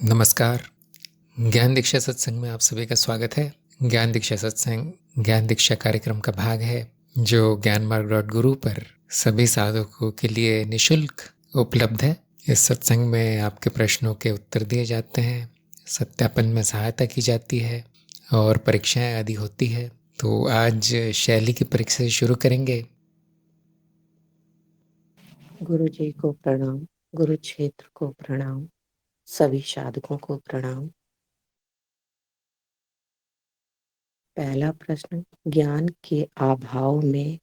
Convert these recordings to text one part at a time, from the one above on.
नमस्कार। ज्ञान दीक्षा सत्संग में आप सभी का स्वागत है। ज्ञान दीक्षा सत्संग ज्ञान दीक्षा कार्यक्रम का भाग है जो ज्ञान मार्ग डॉट गुरु पर सभी साधकों के लिए निशुल्क उपलब्ध है। इस सत्संग में आपके प्रश्नों के उत्तर दिए जाते हैं, सत्यापन में सहायता की जाती है और परीक्षाएं आदि होती है। तो आज शैली की परीक्षा से शुरू करेंगे। गुरु जी को प्रणाम, गुरु क्षेत्र को प्रणाम, सभी साधकों को प्रणाम। पहला प्रश्न, ज्ञान के अभाव में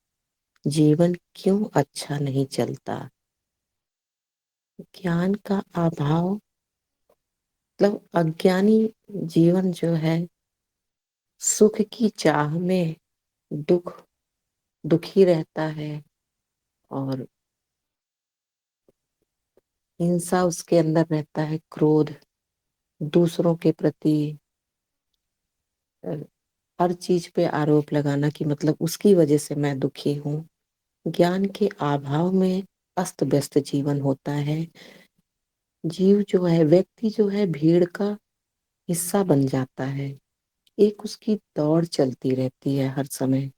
जीवन क्यों अच्छा नहीं चलता? ज्ञान का अभाव मतलब अज्ञानी जीवन जो है, सुख की चाह में दुखी रहता है और हिंसा उसके अंदर रहता है, क्रोध, दूसरों के प्रति हर चीज पे आरोप लगाना कि मतलब उसकी वजह से मैं दुखी हूँ। ज्ञान के अभाव में अस्त व्यस्त जीवन होता है। जीव जो है, व्यक्ति जो है, भीड़ का हिस्सा बन जाता है। एक उसकी दौड़ चलती रहती है, हर समय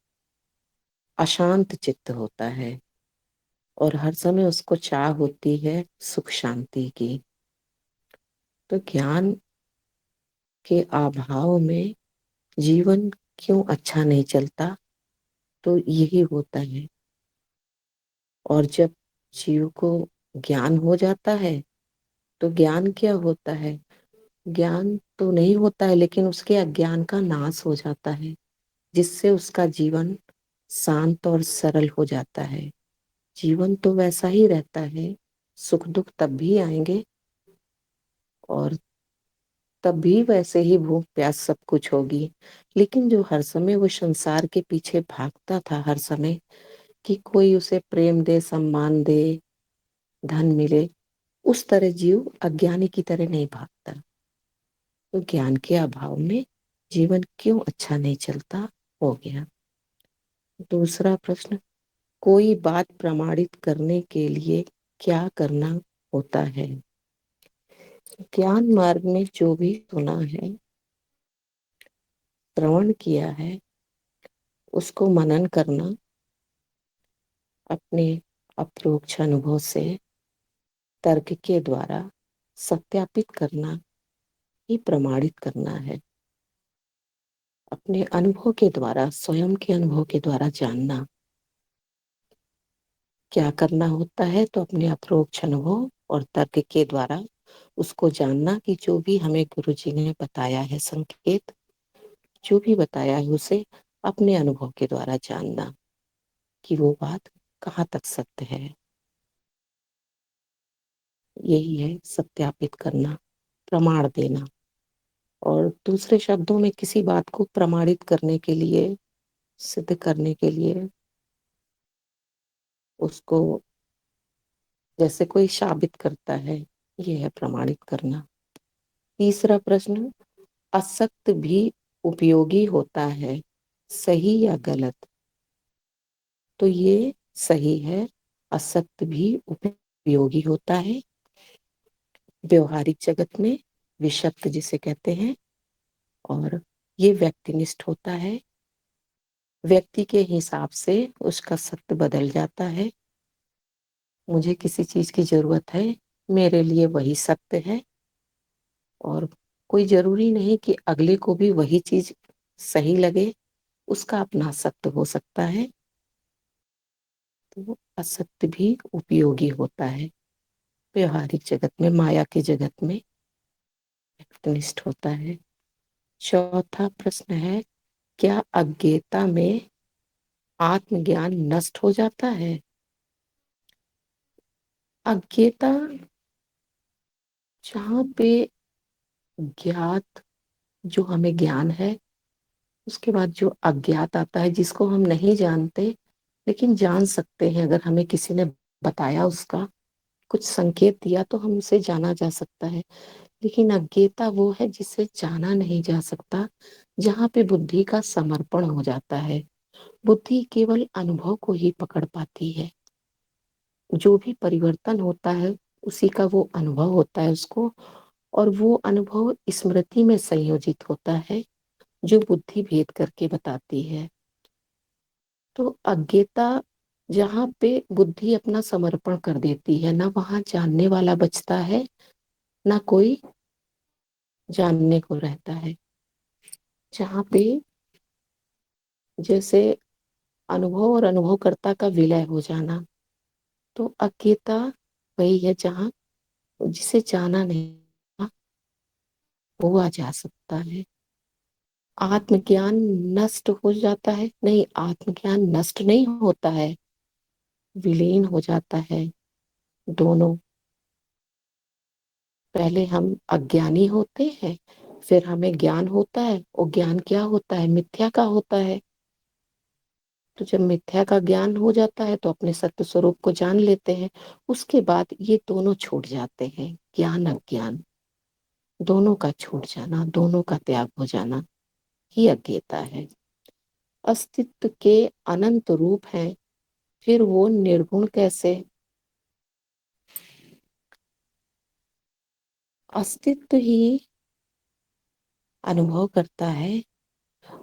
अशांत चित्त होता है और हर समय उसको चाह होती है सुख शांति की। तो ज्ञान के अभाव में जीवन क्यों अच्छा नहीं चलता? तो यही होता है। और जब जीव को ज्ञान हो जाता है तो ज्ञान क्या होता है? ज्ञान तो नहीं होता है, लेकिन उसके अज्ञान का नाश हो जाता है, जिससे उसका जीवन शांत और सरल हो जाता है। जीवन तो वैसा ही रहता है, सुख दुख तब भी आएंगे और तब भी वैसे ही भूख प्यास सब कुछ होगी। लेकिन जो हर समय वो संसार के पीछे भागता था, हर समय कि कोई उसे प्रेम दे, सम्मान दे, धन मिले, उस तरह जीव अज्ञानी की तरह नहीं भागता। तो ज्ञान के अभाव में जीवन क्यों अच्छा नहीं चलता, हो गया। दूसरा प्रश्न, कोई बात प्रमाणित करने के लिए क्या करना होता है? ज्ञान मार्ग में जो भी सुना है, श्रवण किया है, उसको मनन करना, अपने अप्रोक्ष अनुभव से तर्क के द्वारा सत्यापित करना ही प्रमाणित करना है। अपने अनुभव के द्वारा, स्वयं के अनुभव के द्वारा जानना क्या करना होता है। तो अपने अप्रोक्ष अनुभव और तर्क के द्वारा उसको जानना कि जो भी हमें गुरु जी ने बताया है, संकेत जो भी बताया है, उसे अपने अनुभव के द्वारा जानना कि वो बात कहाँ तक सत्य है। यही है सत्यापित करना, प्रमाण देना। और दूसरे शब्दों में किसी बात को प्रमाणित करने के लिए, सिद्ध करने के लिए, उसको जैसे कोई साबित करता है, ये है प्रमाणित करना। तीसरा प्रश्न, असत्य भी उपयोगी होता है, सही या गलत? तो ये सही है, असत्य भी उपयोगी होता है व्यवहारिक जगत में, विषत्व जिसे कहते हैं। और ये व्यक्तिनिष्ठ होता है, व्यक्ति के हिसाब से उसका सत्य बदल जाता है। मुझे किसी चीज की जरूरत है, मेरे लिए वही सत्य है, और कोई जरूरी नहीं कि अगले को भी वही चीज सही लगे, उसका अपना सत्य हो सकता है। तो असत्य भी उपयोगी होता है व्यवहारिक जगत में, माया के जगत में व्यक्तिनिष्ठ होता है। चौथा प्रश्न है, क्या अज्ञेयता में आत्मज्ञान नष्ट हो जाता है? अज्ञेयता, जहाँ पे ज्ञात जो हमें ज्ञान है, उसके बाद जो अज्ञात आता है, जिसको हम नहीं जानते लेकिन जान सकते हैं। अगर हमें किसी ने बताया, उसका कुछ संकेत दिया, तो हम उसे जाना जा सकता है। लेकिन अज्ञेयता वो है जिसे जाना नहीं जा सकता, जहाँ पे बुद्धि का समर्पण हो जाता है। बुद्धि केवल अनुभव को ही पकड़ पाती है। जो भी परिवर्तन होता है, उसी का वो अनुभव होता है उसको, और वो अनुभव स्मृति में संयोजित होता है, जो बुद्धि भेद करके बताती है। तो अज्ञेयता जहाँ पे बुद्धि अपना समर्पण कर देती है, ना वहां जानने वाला बचता है, ना कोई जानने को रहता है। जहाँ पे जैसे अनुभव और अनुभवकर्ता का विलय हो जाना, तो अज्ञेयता वही है जहाँ जिसे जाना नहीं हुआ जा सकता है। आत्मज्ञान नष्ट हो जाता है? नहीं, आत्मज्ञान नष्ट नहीं होता है, विलीन हो जाता है। दोनों, पहले हम अज्ञानी होते हैं, फिर हमें ज्ञान होता है, और ज्ञान क्या होता है? मिथ्या का होता है। तो जब मिथ्या का ज्ञान हो जाता है तो अपने सत्य स्वरूप को जान लेते हैं। उसके बाद ये दोनों छूट जाते हैं, ज्ञान अज्ञान दोनों का छूट जाना, दोनों का त्याग हो जाना ही अज्ञेयता है। अस्तित्व के अनंत रूप हैं, फिर वो निर्गुण कैसे? अस्तित्व ही अनुभव करता है,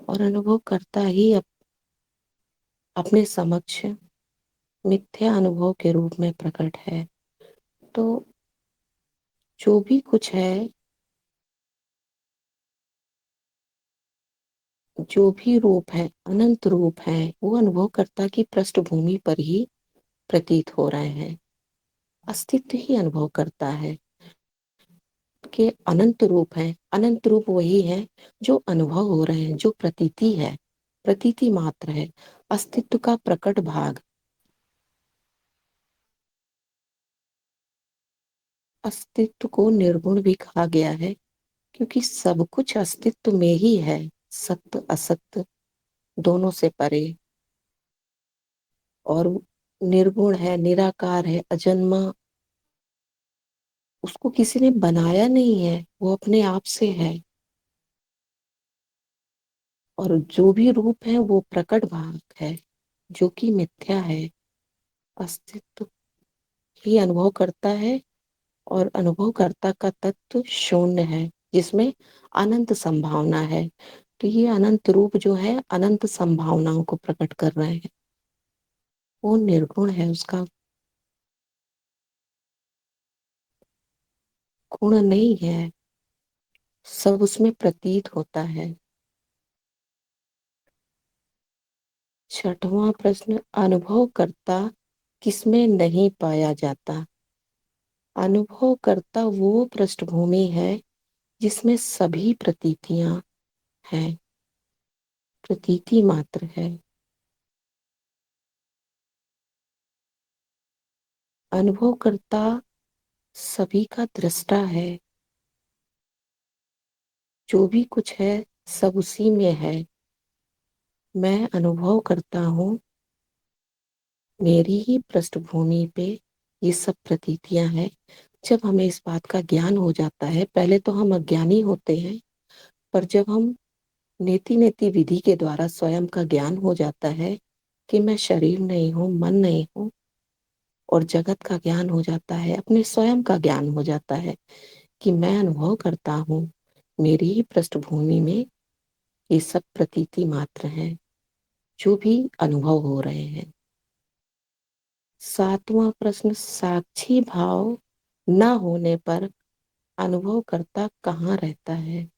और अनुभव करता ही अपने समक्ष मिथ्या अनुभव के रूप में प्रकट है। तो जो भी कुछ है, जो भी रूप है, अनंत रूप है, वो अनुभवकर्ता की पृष्ठभूमि पर ही प्रतीत हो रहे हैं। अस्तित्व ही अनुभव करता है कि अनंत रूप है। अनंत रूप वही है जो अनुभव हो रहे हैं, जो प्रतीति है, प्रतीति मात्र है, अस्तित्व का प्रकट भाग। अस्तित्व को निर्गुण भी कहा गया है, क्योंकि सब कुछ अस्तित्व में ही है, सत्य असत्य दोनों से परे। और निर्गुण है, निराकार है, अजन्मा, उसको किसी ने बनाया नहीं है, वो अपने आप से है। और जो भी रूप है वो प्रकट भाग है, जो कि मिथ्या है। अस्तित्व ही अनुभव करता है, और अनुभवकर्ता का तत्व शून्य है, जिसमें अनंत संभावना है। तो ये अनंत रूप जो है, अनंत संभावनाओं को प्रकट कर रहे हैं। वो निर्गुण है, उसका गुण नहीं है, सब उसमें प्रतीत होता है। छठवां प्रश्न, अनुभवकर्ता किसमें नहीं पाया जाता? अनुभवकर्ता वो पृष्ठभूमि है जिसमें सभी प्रतीतियां हैं, प्रतीति मात्र है। अनुभवकर्ता सभी का दृष्टा है, जो भी कुछ है सब उसी में है। मैं अनुभव करता हूँ, मेरी ही पृष्ठभूमि पे ये सब प्रतीतियां हैं। जब हमें इस बात का ज्ञान हो जाता है, पहले तो हम अज्ञानी होते हैं, पर जब हम नेति नेति विधि के द्वारा स्वयं का ज्ञान हो जाता है कि मैं शरीर नहीं हूँ, मन नहीं हूँ, और जगत का ज्ञान हो जाता है, अपने स्वयं का ज्ञान हो जाता है कि मैं अनुभव करता हूँ, मेरी ही पृष्ठभूमि में ये सब प्रतीति मात्र है, जो भी अनुभव हो रहे हैं। सातवां प्रश्न, साक्षी भाव न होने पर अनुभव करता कहाँ रहता है?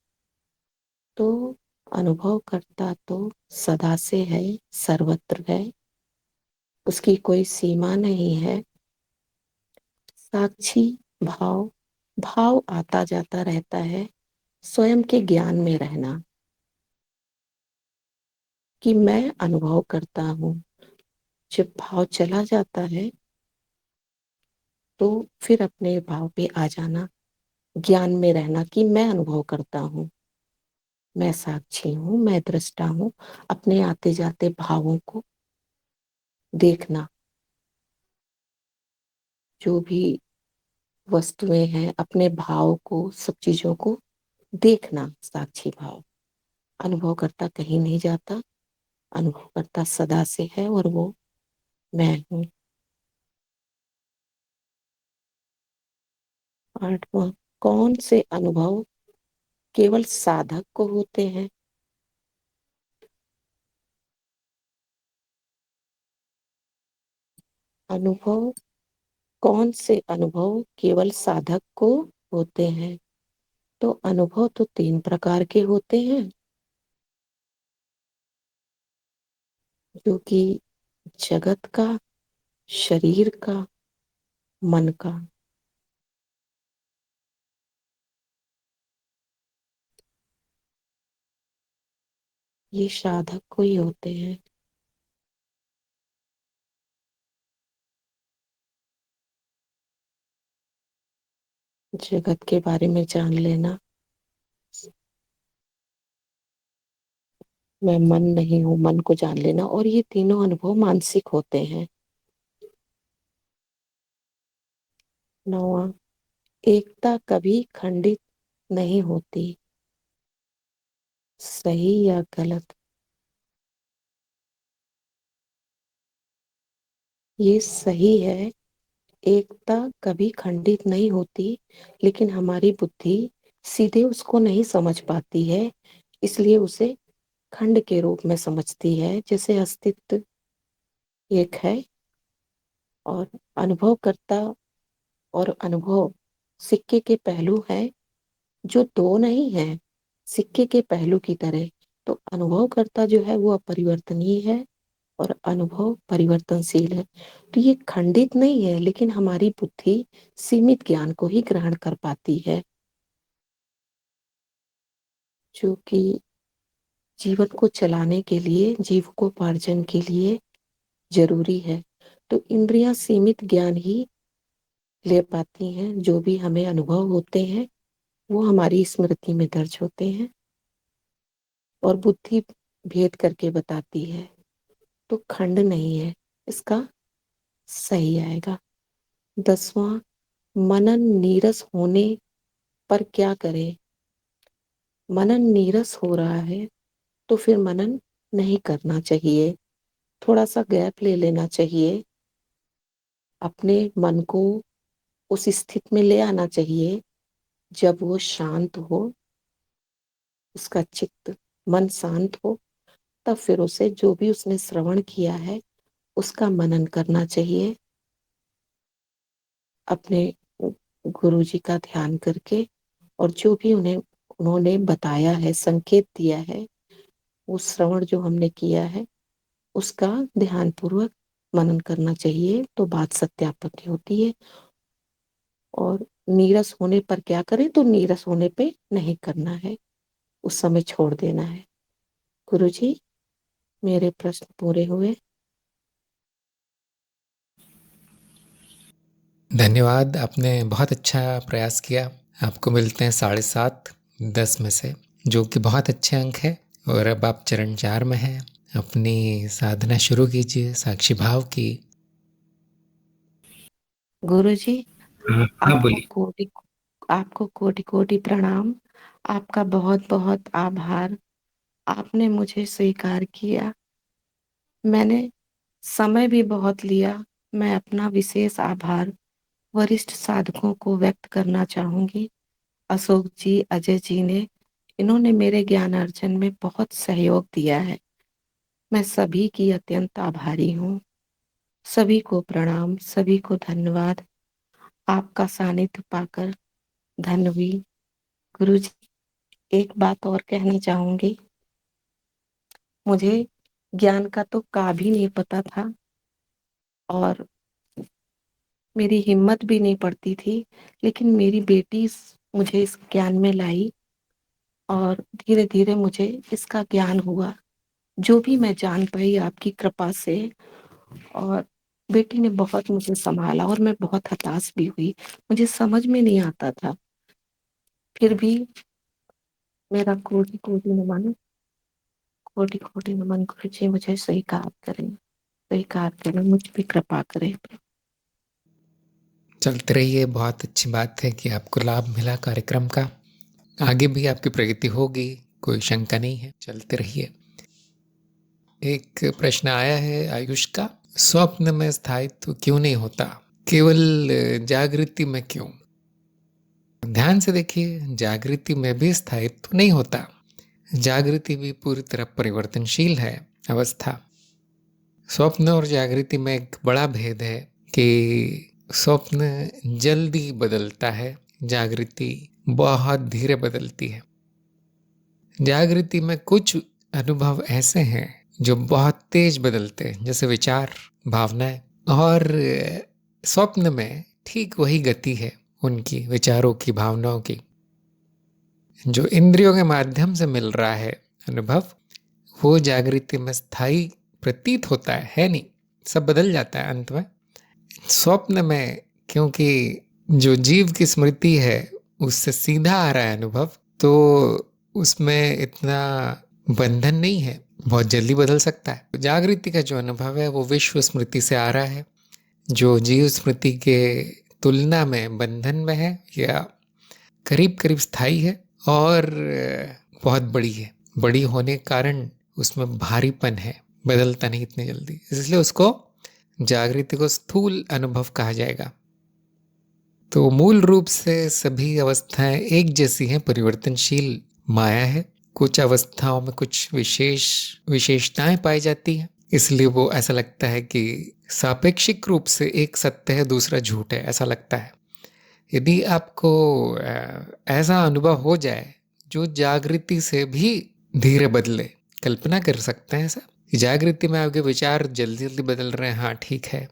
तो अनुभव करता तो सदा से है, सर्वत्र है, उसकी कोई सीमा नहीं है। साक्षी भाव, भाव आता जाता रहता है, स्वयं के ज्ञान में रहना कि मैं अनुभव करता हूँ। जब भाव चला जाता है तो फिर अपने भाव पे आ जाना, ज्ञान में रहना कि मैं अनुभव करता हूँ, मैं साक्षी हूँ, मैं दृष्टा हूँ। अपने आते जाते भावों को देखना, जो भी वस्तुएं हैं, अपने भाव को, सब चीजों को देखना, साक्षी भाव। अनुभव करता कहीं नहीं जाता, अनुभव करता सदा से है, और वो मैं हूँ। 8वां, कौन से अनुभव केवल साधक को होते हैं? अनुभव कौन से अनुभव केवल साधक को होते हैं? तो अनुभव तो 3 प्रकार के होते हैं, जो कि जगत का, शरीर का, मन का। ये साधक को ही होते हैं। जगत के बारे में जान लेना, मैं मन नहीं हूँ, मन को जान लेना, और ये तीनों अनुभव मानसिक होते हैं। 9वां, एकता कभी खंडित नहीं होती। सही या गलत? ये सही है। एकता कभी खंडित नहीं होती, लेकिन हमारी बुद्धि सीधे उसको नहीं समझ पाती है, इसलिए उसे खंड के रूप में समझती है, जैसे अस्तित्व एक है और अनुभवकर्ता और अनुभव सिक्के के पहलू हैं, जो दो नहीं है, सिक्के के पहलू की तरह। तो अनुभवकर्ता जो है वो अपरिवर्तनीय है और अनुभव परिवर्तनशील है। तो ये खंडित नहीं है, लेकिन हमारी बुद्धि सीमित ज्ञान को ही ग्रहण कर पाती है, जो कि जीवन को चलाने के लिए, जीविकोपार्जन के लिए जरूरी है। तो इंद्रियां सीमित ज्ञान ही ले पाती हैं, जो भी हमें अनुभव होते हैं वो हमारी स्मृति में दर्ज होते हैं और बुद्धि भेद करके बताती है। तो खंड नहीं है, इसका सही आएगा। 10वां, मनन नीरस होने पर क्या करें? मनन नीरस हो रहा है तो फिर मनन नहीं करना चाहिए, थोड़ा सा गैप ले लेना चाहिए, अपने मन को उस स्थिति में ले आना चाहिए जब वो शांत हो, उसका चित्त, मन शांत हो, तब फिर उसे जो भी उसने श्रवण किया है उसका मनन करना चाहिए, अपने गुरु जी का ध्यान करके, और जो भी उन्होंने बताया है, संकेत दिया है, वो श्रवण जो हमने किया है उसका ध्यान पूर्वक मनन करना चाहिए, तो बात सत्यापत्ति होती है। और नीरस होने पर क्या करें? तो नीरस होने पे नहीं करना है, उस समय छोड़ देना है। गुरु जी, मेरे प्रश्न पूरे हुए। धन्यवाद, आपने बहुत अच्छा प्रयास किया। आपको मिलते हैं 7.5 10 में से, जो कि बहुत अच्छे अंक है। और अब आप चरण 4 में हैं। अपनी साधना शुरू कीजिए साक्षी भाव की। गुरु जी, हाँ हाँ, आपको बोलिए। कोटि आपको कोटि कोटि प्रणाम। आपका बहुत बहुत आभार। आपने मुझे स्वीकार किया। मैंने समय भी बहुत लिया। मैं अपना विशेष आभार वरिष्ठ साधकों को व्यक्त करना चाहूंगी। अशोक जी, अजय जी ने, इन्होंने मेरे ज्ञान अर्जन में बहुत सहयोग दिया है। मैं सभी की अत्यंत आभारी हूँ। सभी को प्रणाम, सभी को धन्यवाद। आपका सानिध्य पाकर धन्य हुई। गुरु जी, एक बात और कहना चाहूंगी। मुझे ज्ञान का तो का भी नहीं पता था और मेरी हिम्मत भी नहीं पड़ती थी, लेकिन मेरी बेटी मुझे इस ज्ञान में लाई और धीरे धीरे मुझे इसका ज्ञान हुआ, जो भी मैं जान पाई आपकी कृपा से। और बेटी ने बहुत मुझे संभाला और मैं बहुत हताश भी हुई, मुझे समझ में नहीं आता था। फिर भी मेरा कोटि कोटि नमन, कोटि कोटि नमन। गुरु जी, मुझे स्वीकार करें, मुझ पे कृपा करें। चलते रहिए, बहुत अच्छी बात है कि आपको लाभ मिला कार्यक्रम का। आगे भी आपकी प्रगति होगी, कोई शंका नहीं है। चलते रहिए। एक प्रश्न आया है आयुष का। स्वप्न में स्थायित्व क्यों नहीं होता, केवल जागृति में क्यों? ध्यान से देखिए, जागृति में भी स्थायित्व नहीं होता। जागृति भी पूरी तरह परिवर्तनशील है अवस्था। स्वप्न और जागृति में एक बड़ा भेद है कि स्वप्न जल्दी बदलता है, जागृति बहुत धीरे बदलती है। जागृति में कुछ अनुभव ऐसे हैं जो बहुत तेज बदलते हैं, जैसे विचार, भावनाएं, और स्वप्न में ठीक वही गति है उनकी विचारों की, भावनाओं की। जो इंद्रियों के माध्यम से मिल रहा है अनुभव, वो जागृति में स्थायी प्रतीत होता है नहीं, सब बदल जाता है अंत में। स्वप्न में क्योंकि जो जीव की स्मृति है उससे सीधा आ रहा है अनुभव, तो उसमें इतना बंधन नहीं है, बहुत जल्दी बदल सकता है। जागृति का जो अनुभव है वो विश्व स्मृति से आ रहा है, जो जीव स्मृति के तुलना में बंधन में है या करीब करीब स्थायी है और बहुत बड़ी है। बड़ी होने के कारण उसमें भारीपन है, बदलता नहीं इतनी जल्दी, इसलिए उसको जागृति को स्थूल अनुभव कहा जाएगा। तो मूल रूप से सभी अवस्थाएं एक जैसी हैं, परिवर्तनशील माया है। कुछ अवस्थाओं में कुछ विशेषताएं पाई जाती हैं, इसलिए वो ऐसा लगता है कि सापेक्षिक रूप से एक सत्य है, दूसरा झूठ है, ऐसा लगता है। यदि आपको ऐसा अनुभव हो जाए जो जागृति से भी धीरे बदले, कल्पना कर सकते हैं ऐसा, जागृति में आपके विचार जल्दी जल्दी बदल रहे हैं, हाँ ठीक है।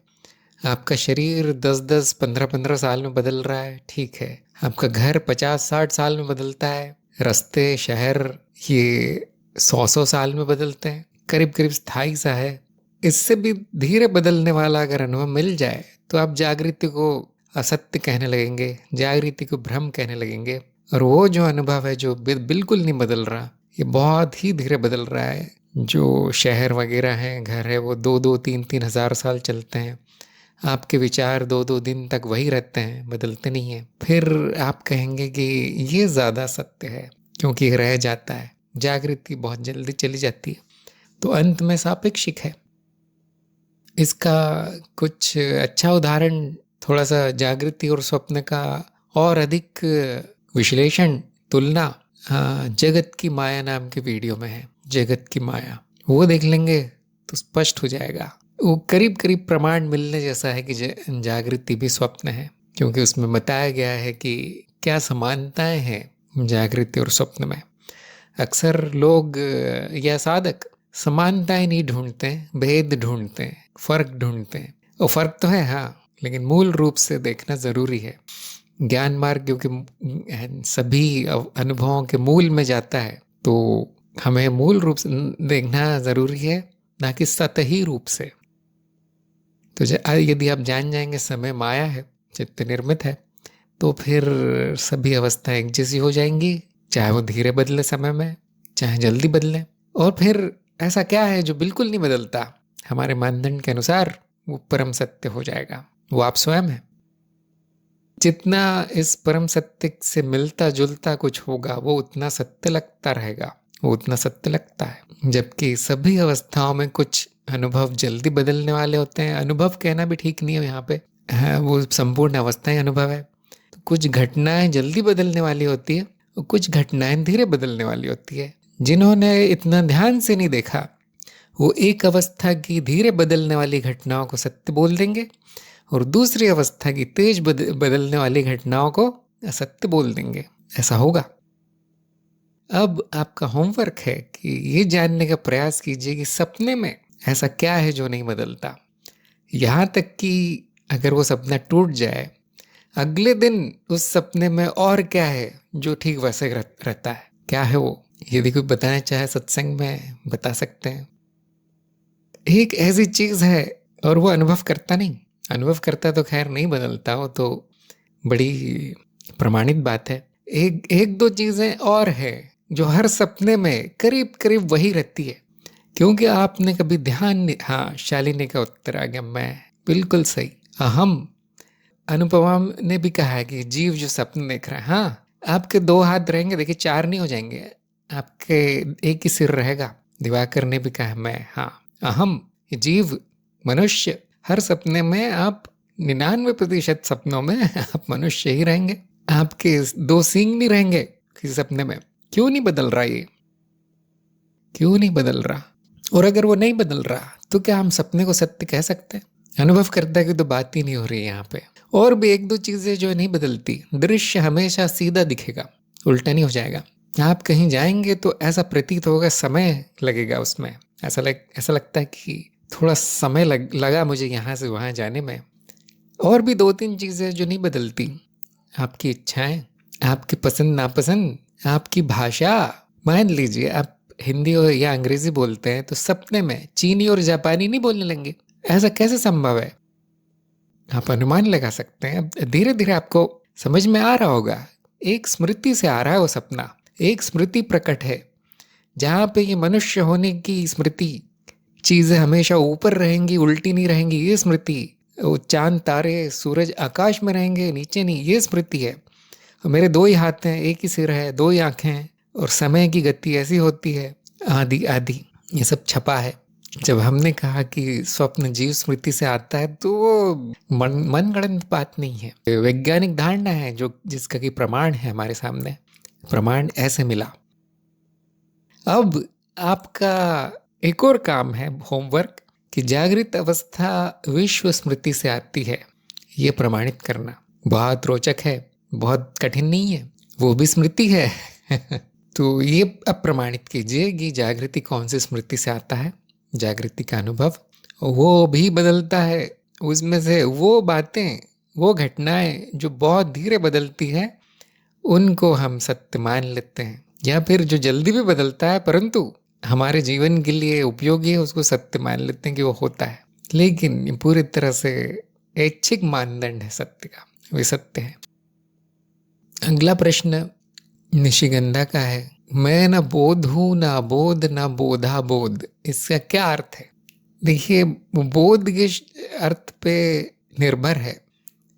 आपका शरीर 10-10, 15-15 साल में बदल रहा है, ठीक है। आपका घर 50-60 साल में बदलता है, रास्ते, शहर ये 100-100 साल में बदलते हैं, करीब करीब स्थायी सा है। इससे भी धीरे बदलने वाला अगर अनुभव मिल जाए तो आप जागृति को असत्य कहने लगेंगे, जागृति को भ्रम कहने लगेंगे। और वो जो अनुभव है जो बिल्कुल नहीं बदल रहा, ये बहुत ही धीरे बदल रहा है, जो शहर वगैरह हैं, घर है, वो 2-2, 3-3 हज़ार साल चलते हैं। आपके विचार 2-2 दिन तक वही रहते हैं, बदलते नहीं हैं। फिर आप कहेंगे कि ये ज़्यादा सत्य है क्योंकि रह जाता है, जागृति बहुत जल्दी चली जाती है। तो अंत में सापेक्षिक है। इसका कुछ अच्छा उदाहरण थोड़ा सा जागृति और स्वप्न का और अधिक विश्लेषण, तुलना जगत की माया नाम के वीडियो में है। जगत की माया वो देख लेंगे तो स्पष्ट हो जाएगा। वो करीब करीब प्रमाण मिलने जैसा है कि जागृति भी स्वप्न है, क्योंकि उसमें बताया गया है कि क्या समानताएं हैं जागृति और स्वप्न में। अक्सर लोग या साधक समानताएं नहीं ढूंढते हैं, भेद ढूंढते हैं, फर्क ढूंढते हैं। और फर्क तो है हाँ, लेकिन मूल रूप से देखना जरूरी है। ज्ञान मार्ग क्योंकि सभी अनुभवों के मूल में जाता है, तो हमें मूल रूप से देखना जरूरी है, ना कि सतही रूप से। तो यदि आप जान जाएंगे समय माया है, चित्त निर्मित है, तो फिर सभी अवस्थाएं एक जैसी हो जाएंगी, चाहे वो धीरे बदले समय में, चाहे जल्दी बदले। और फिर ऐसा क्या है जो बिल्कुल नहीं बदलता, हमारे मानदंड के अनुसार वो परम सत्य हो जाएगा, वो आप स्वयं है। जितना इस परम सत्य से मिलता जुलता कुछ होगा वो उतना सत्य लगता रहेगा, वो उतना सत्य लगता है। जबकि सभी अवस्थाओं में कुछ अनुभव जल्दी बदलने वाले होते हैं। अनुभव कहना भी ठीक नहीं है यहाँ पे, है वो संपूर्ण अवस्थाएं अनुभव है। तो कुछ घटनाएं जल्दी बदलने वाली होती है और कुछ घटनाएं धीरे बदलने वाली होती है। जिन्होंने इतना ध्यान से नहीं देखा वो एक अवस्था की धीरे बदलने वाली घटनाओं को सत्य बोल देंगे और दूसरी अवस्था की तेज बदलने वाली घटनाओं को असत्य बोल देंगे। ऐसा होगा। अब आपका होमवर्क है कि ये जानने का प्रयास कीजिए कि सपने में ऐसा क्या है जो नहीं बदलता। यहाँ तक कि अगर वो सपना टूट जाए, अगले दिन उस सपने में और क्या है जो ठीक वैसे रहता है, क्या है वो। यदि कोई बताना चाहे सत्संग में बता सकते हैं। एक ऐसी चीज है और वो अनुभव करता नहीं, अनुभव करता तो खैर नहीं बदलता, वो तो बड़ी प्रमाणित बात है। एक दो चीजें और है जो हर सपने में करीब करीब वही रहती है, क्योंकि आपने कभी ध्यान नहीं। हाँ, शालिनी का उत्तर आ गया, मैं बिल्कुल सही। अहम, अनुपमा ने भी कहा है कि जीव जो सपने देख रहा है, हाँ आपके 2 हाथ रहेंगे, देखिए 4 नहीं हो जाएंगे, आपके एक ही सिर रहेगा। दिवाकर ने भी कहा मैं, हाँ अहम, जीव, मनुष्य, हर सपने में आप 99% सपनों में आप मनुष्य ही रहेंगे। आपके दो सींग नहीं रहेंगे किसी सपने में? क्यों नहीं बदल रहा ये? क्यों नहीं बदल रहा? और अगर वो नहीं बदल रहा तो क्या हम सपने को सत्य कह सकते हैं? अनुभव करता है कि तो बात ही नहीं हो रही है यहाँ पे। और भी एक दो चीजें जो नहीं बदलती। दृश्य हमेशा सीधा दिखेगा, उल्टा नहीं हो जाएगा। आप कहीं जाएंगे तो ऐसा प्रतीत होगा, समय लगेगा उसमें। ऐसा लगता है कि थोड़ा समय लगा मुझे यहाँ से वहाँ जाने में। और भी दो तीन चीजें जो नहीं बदलती। आपकी इच्छाएं, आपकी पसंद नापसंद, आपकी भाषा। मान लीजिए आप हिंदी और या अंग्रेजी बोलते हैं तो सपने में चीनी और जापानी नहीं बोलने लगेंगे। ऐसा कैसे संभव है? आप अनुमान लगा सकते हैं। अब धीरे धीरे आपको समझ में आ रहा होगा। एक स्मृति से आ रहा है वो सपना, एक स्मृति प्रकट है जहाँ पे ये मनुष्य होने की स्मृति, चीजें हमेशा ऊपर रहेंगी, उल्टी नहीं रहेंगी, ये स्मृति। वो चांद तारे सूरज आकाश में रहेंगे, नीचे नहीं, ये स्मृति है। मेरे दो ही हाथ हैं, एक ही सिर है, दो ही आंखें हैं, और समय की गति ऐसी होती है, आदि आदि। ये सब छपा है। जब हमने कहा कि स्वप्न जीव स्मृति से आता है तो वो मनगढ़ंत बात नहीं है, वैज्ञानिक धारणा है जो जिसका कि प्रमाण है हमारे सामने। प्रमाण ऐसे मिला। अब आपका एक और काम है, होमवर्क, कि जागृत अवस्था विश्व स्मृति से आती है, ये प्रमाणित करना। बहुत रोचक है, बहुत कठिन नहीं है, वो भी स्मृति है। तो ये अब प्रमाणित कीजिए कि जागृति कौन सी स्मृति से आता है। जागृति का अनुभव वो भी बदलता है। उसमें से वो बातें, वो घटनाएं जो बहुत धीरे बदलती हैं, उनको हम सत्य मान लेते हैं। या फिर जो जल्दी भी बदलता है परंतु हमारे जीवन के लिए उपयोगी है, उसको सत्य मान लेते हैं कि वो होता है। लेकिन ये पूरी तरह से ऐच्छिक मानदंड है सत्य का, वे सत्य है। अगला प्रश्न निशिगंधा का है। मैं न बोध हूं, न अबोध, न बोधा बोध। इसका क्या अर्थ है? देखिए, बोध के अर्थ पे निर्भर है,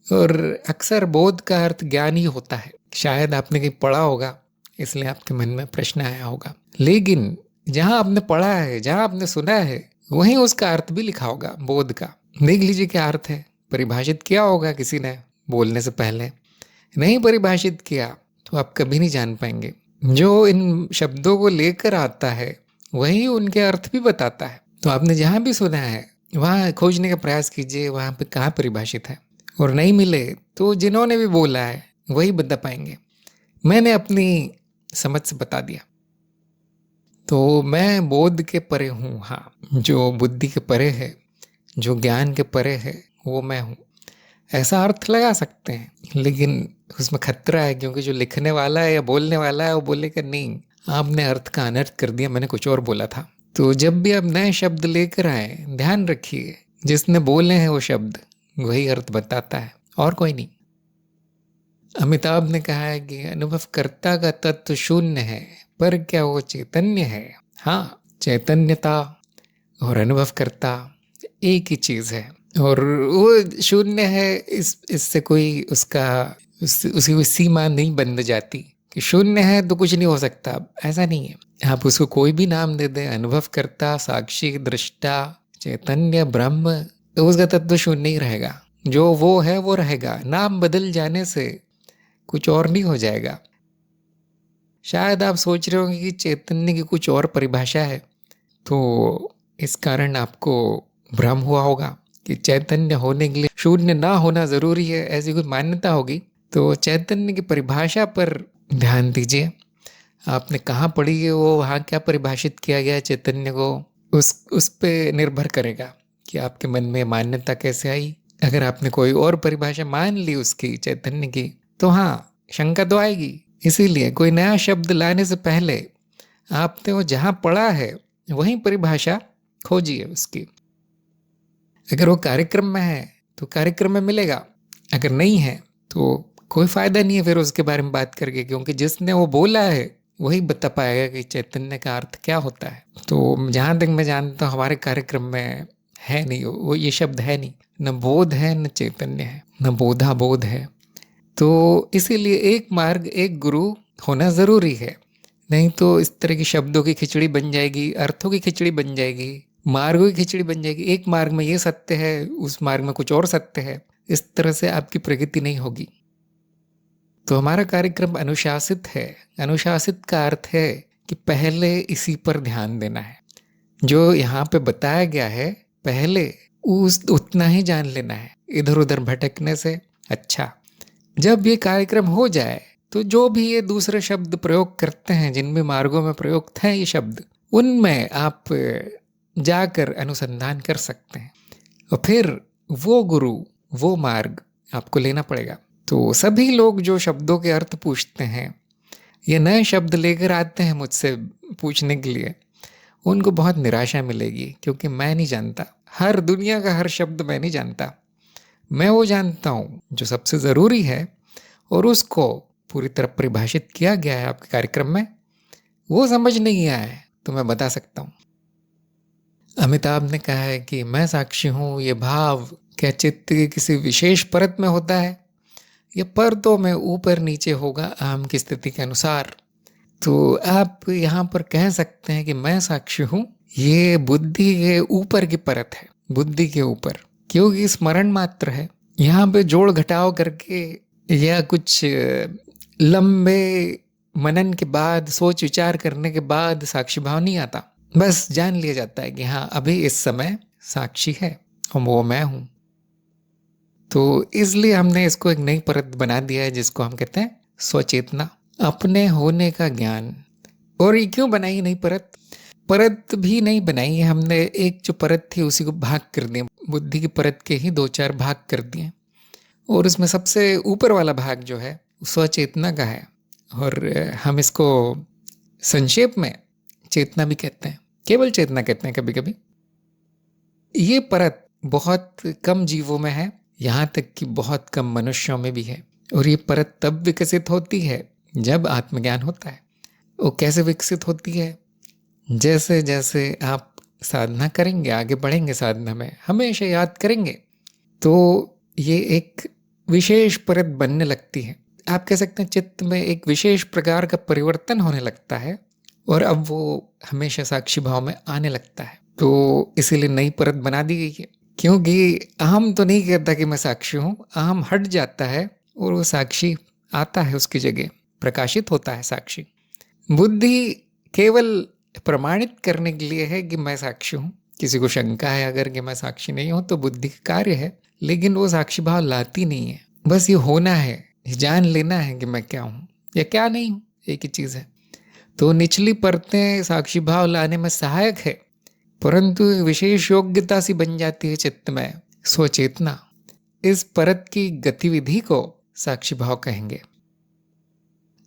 और अक्सर बोध का अर्थ ज्ञान ही होता है। शायद आपने कहीं पढ़ा होगा, इसलिए आपके मन में प्रश्न आया होगा। लेकिन जहां आपने पढ़ा है, जहां आपने सुना है, वहीं उसका अर्थ भी लिखा होगा बोध का। देख लीजिए क्या अर्थ है। परिभाषित किया होगा किसी ने बोलने से पहले। नहीं परिभाषित किया तो आप कभी नहीं जान पाएंगे। जो इन शब्दों को लेकर आता है वही उनके अर्थ भी बताता है। तो आपने जहां भी सुना है वहां खोजने का प्रयास कीजिए, वहां पे कहाँ परिभाषित है। और नहीं मिले तो जिन्होंने भी बोला है वही बता पाएंगे। मैंने अपनी समझ से बता दिया। तो मैं बोध के परे हूँ। हाँ, जो बुद्धि के परे है, जो ज्ञान के परे है, वो मैं हूँ। ऐसा अर्थ लगा सकते हैं, लेकिन उसमें खतरा है, क्योंकि जो लिखने वाला है या बोलने वाला है वो बोलेगा नहीं, आपने अर्थ का अनर्थ कर दिया, मैंने कुछ और बोला था। तो जब भी आप नए शब्द लेकर आए, ध्यान रखिए जिसने बोले हैं वो शब्द वही अर्थ बताता है, और कोई नहीं। अमिताभ ने कहा है कि अनुभवकर्ता का तत्व शून्य है, पर क्या वो चैतन्य है? हाँ, चैतन्यता और अनुभवकर्ता एक ही चीज है, और वो शून्य है। इससे कोई उसकी कोई सीमा नहीं बन जाती कि शून्य है तो कुछ नहीं हो सकता। ऐसा नहीं है। आप उसको कोई भी नाम दे दें, अनुभवकर्ता, साक्षी, दृष्टा, चैतन्य, ब्रह्म, तो उसका तत्व शून्य ही रहेगा। जो वो है वो रहेगा। नाम बदल जाने से कुछ और नहीं हो जाएगा। शायद आप सोच रहे होंगे कि चैतन्य की कुछ और परिभाषा है, तो इस कारण आपको भ्रम हुआ होगा कि चैतन्य होने के लिए शून्य ना होना जरूरी है, ऐसी कोई मान्यता होगी। तो चैतन्य की परिभाषा पर ध्यान दीजिए। आपने कहाँ पढ़ी है वो, वहाँ क्या परिभाषित किया गया है चैतन्य को, उस पे निर्भर करेगा कि आपके मन में मान्यता कैसे आई। अगर आपने कोई और परिभाषा मान ली उसकी, चैतन्य की, तो हाँ, शंका तो आएगी। इसीलिए कोई नया शब्द लाने से पहले आपने वो जहाँ पढ़ा है वहीं परिभाषा खोजिए उसकी। अगर वो कार्यक्रम में है तो कार्यक्रम में मिलेगा, अगर नहीं है तो कोई फायदा नहीं है फिर उसके बारे में बात करके, क्योंकि जिसने वो बोला है वही बता पाएगा कि चैतन्य का अर्थ क्या होता है। तो जहाँ तक मैं जानता हूँ हमारे कार्यक्रम में है नहीं, वो ये शब्द है नहीं। न बोध है, न चैतन्य है, न बोधा बोध है। तो इसीलिए एक मार्ग, एक गुरु होना जरूरी है। नहीं तो इस तरह की शब्दों की खिचड़ी बन जाएगी, अर्थों की खिचड़ी बन जाएगी, मार्गों की खिचड़ी बन जाएगी। एक मार्ग में ये सत्य है, उस मार्ग में कुछ और सत्य है। इस तरह से आपकी प्रगति नहीं होगी। तो हमारा कार्यक्रम अनुशासित है। अनुशासित का अर्थ है कि पहले इसी पर ध्यान देना है। जो यहाँ पे बताया गया है पहले उस उतना ही जान लेना है, इधर उधर भटकने से अच्छा। जब ये कार्यक्रम हो जाए तो जो भी ये दूसरे शब्द प्रयोग करते हैं, जिन भी मार्गों में प्रयुक्त हैं ये शब्द, उनमें आप जाकर अनुसंधान कर सकते हैं और फिर वो गुरु, वो मार्ग आपको लेना पड़ेगा। तो सभी लोग जो शब्दों के अर्थ पूछते हैं, ये नए शब्द लेकर आते हैं मुझसे पूछने के लिए, उनको बहुत निराशा मिलेगी, क्योंकि मैं नहीं जानता, हर दुनिया का हर शब्द मैं नहीं जानता। मैं वो जानता हूँ जो सबसे ज़रूरी है और उसको पूरी तरह परिभाषित किया गया है आपके कार्यक्रम में। वो समझ नहीं आया है तो मैं बता सकता हूँ। अमिताभ ने कहा है कि मैं साक्षी हूँ, ये भाव क्या चित्त की किसी विशेष परत में होता है, ये परतों में ऊपर नीचे होगा आम की स्थिति के अनुसार। तो आप यहाँ पर कह सकते हैं कि मैं साक्षी हूँ, ये बुद्धि के ऊपर की परत है, बुद्धि के ऊपर, क्योंकि स्मरण मात्र है। यहाँ पे जोड़ घटाव करके या कुछ लंबे मनन के बाद, सोच विचार करने के बाद साक्षी भाव नहीं आता। बस जान लिया जाता है कि हाँ अभी इस समय साक्षी है और वो मैं हूँ। तो इसलिए हमने इसको एक नई परत बना दिया है जिसको हम कहते हैं स्वचेतना, अपने होने का ज्ञान। और ये क्यों बनाई नई परत? परत भी नहीं बनाई है हमने, एक जो परत थी उसी को भाग कर दिया, बुद्धि की परत के ही 2-4 भाग कर दिए। और उसमें सबसे ऊपर वाला भाग जो है स्वचेतना का है, और हम इसको संक्षेप में चेतना भी कहते हैं, केवल चेतना कहते हैं कभी कभी। ये परत बहुत कम जीवों में है, यहाँ तक कि बहुत कम मनुष्यों में भी है। और ये परत तब विकसित होती है जब आत्मज्ञान होता है। वो कैसे विकसित होती है? जैसे जैसे आप साधना करेंगे, आगे बढ़ेंगे साधना में, हमेशा याद करेंगे, तो ये एक विशेष परत बनने लगती है। आप कह सकते हैं चित्त में एक विशेष प्रकार का परिवर्तन होने लगता है और अब वो हमेशा साक्षी भाव में आने लगता है। तो इसीलिए नई परत बना दी गई है, क्योंकि अहम तो नहीं कहता कि मैं साक्षी हूँ, अहम हट जाता है और वो साक्षी आता है, उसकी जगह प्रकाशित होता है साक्षी। बुद्धि केवल प्रमाणित करने के लिए है कि मैं साक्षी हूँ। किसी को शंका है अगर कि मैं साक्षी नहीं हूँ, तो बुद्धि का कार्य है, लेकिन वो साक्षी भाव लाती नहीं है। बस ये होना है, जान लेना है कि मैं क्या हूँ या क्या नहीं हूँ, एक ही चीज़ है। तो निचली परतें साक्षी भाव लाने में सहायक है, परंतु विशेष योग्यता सी बन जाती है चित्त में स्वचेतना। इस परत की गतिविधि को साक्षी भाव कहेंगे।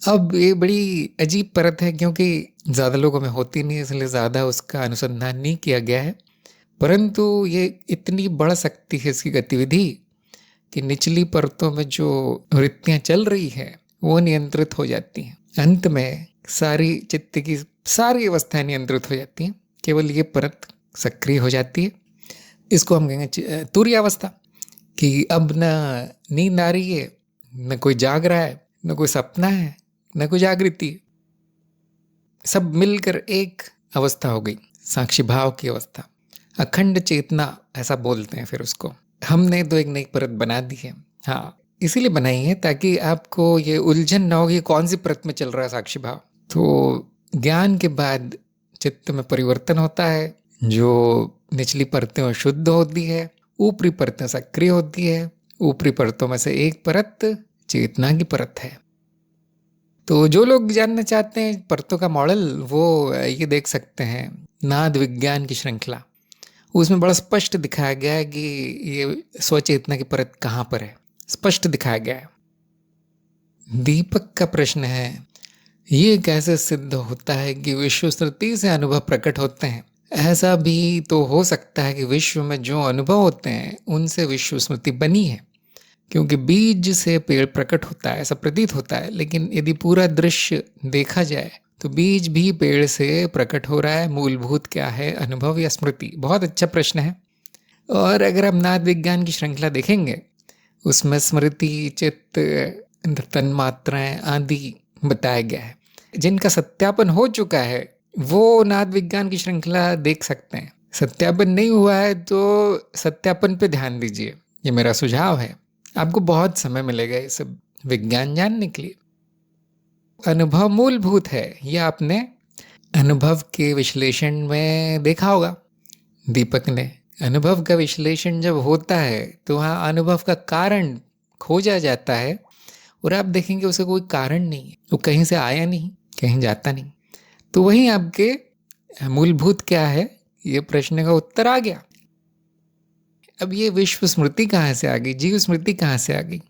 अब ये बड़ी अजीब परत है, क्योंकि ज़्यादा लोगों में होती नहीं, इसलिए ज़्यादा उसका अनुसंधान नहीं किया गया है। परंतु ये इतनी बढ़ सकती है इसकी गतिविधि कि निचली परतों में जो वृत्तियाँ चल रही है वो नियंत्रित हो जाती हैं। अंत में सारी चित्त की सारी अवस्थाएं नियंत्रित हो जाती हैं, केवल ये परत सक्रिय हो जाती है। इसको हम कहेंगे तुरीय अवस्था, कि अब न नींद आ रही है, न कोई जाग रहा है, न कोई सपना है, न कोई जागृति, सब मिलकर एक अवस्था हो गई, साक्षी भाव की अवस्था, अखंड चेतना ऐसा बोलते हैं फिर उसको। हमने तो एक नई परत बना दी है। हाँ, इसीलिए बनाई है ताकि आपको ये उलझन ना हो कि कौन सी परत में चल रहा है साक्षी भाव। तो ज्ञान के बाद चित्त में परिवर्तन होता है, जो निचली परतें शुद्ध होती है, ऊपरी परतें सक्रिय होती है। ऊपरी परतों में से एक परत चेतना की परत है। तो जो लोग जानना चाहते हैं परतों का मॉडल, वो ये देख सकते हैं नाद विज्ञान की श्रृंखला। उसमें बड़ा स्पष्ट दिखाया गया है कि ये स्वचेतना की परत कहाँ पर है, स्पष्ट दिखाया गया है। दीपक का प्रश्न है, ये कैसे सिद्ध होता है कि विश्व श्रुति से अनुभव प्रकट होते हैं? ऐसा भी तो हो सकता है कि विश्व में जो अनुभव होते हैं उनसे विश्व स्मृति बनी है, क्योंकि बीज से पेड़ प्रकट होता है ऐसा प्रतीत होता है। लेकिन यदि पूरा दृश्य देखा जाए तो बीज भी पेड़ से प्रकट हो रहा है। मूलभूत क्या है, अनुभव या स्मृति? बहुत अच्छा प्रश्न है। और अगर हम नाद विज्ञान की श्रृंखला देखेंगे, उसमें स्मृति, चित्त, तन्मात्राएं आदि बताया गया है, जिनका सत्यापन हो चुका है वो नाद विज्ञान की श्रृंखला देख सकते हैं। सत्यापन नहीं हुआ है तो सत्यापन पे ध्यान दीजिए, ये मेरा सुझाव है। आपको बहुत समय मिलेगा ये सब विज्ञान जानने के लिए। अनुभव मूलभूत है, यह आपने अनुभव के विश्लेषण में देखा होगा। दीपक ने अनुभव का विश्लेषण जब होता है तो वहाँ अनुभव का कारण खोजा जाता है और आप देखेंगे उसका कोई कारण नहीं है, वो कहीं से आया नहीं, कहीं जाता नहीं। तो वहीं आपके मूलभूत क्या है, ये प्रश्न का उत्तर आ गया। अब ये विश्व स्मृति कहाँ से आ गई, जीव स्मृति कहाँ से आ गई?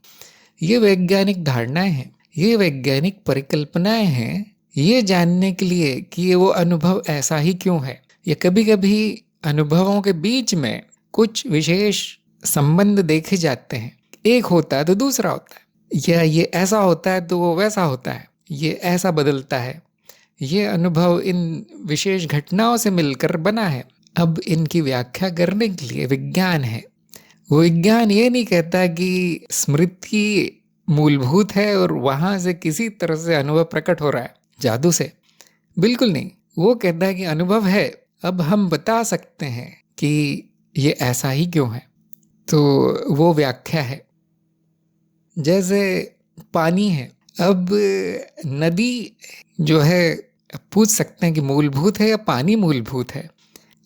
ये वैज्ञानिक धारणाएं हैं, ये वैज्ञानिक परिकल्पनाएं हैं, ये जानने के लिए कि ये वो अनुभव ऐसा ही क्यों है। या कभी कभी अनुभवों के बीच में कुछ विशेष संबंध देखे जाते हैं, एक होता है तो दूसरा होता है, या ये ऐसा होता है तो वो वैसा होता है, ये ऐसा बदलता है। ये अनुभव इन विशेष घटनाओं से मिलकर बना है। अब इनकी व्याख्या करने के लिए विज्ञान है। वो विज्ञान ये नहीं कहता कि स्मृति मूलभूत है और वहाँ से किसी तरह से अनुभव प्रकट हो रहा है जादू से, बिल्कुल नहीं। वो कहता है कि अनुभव है, अब हम बता सकते हैं कि ये ऐसा ही क्यों है। तो वो व्याख्या है। जैसे पानी है, अब नदी जो है पूछ सकते हैं कि मूलभूत है या पानी मूलभूत है,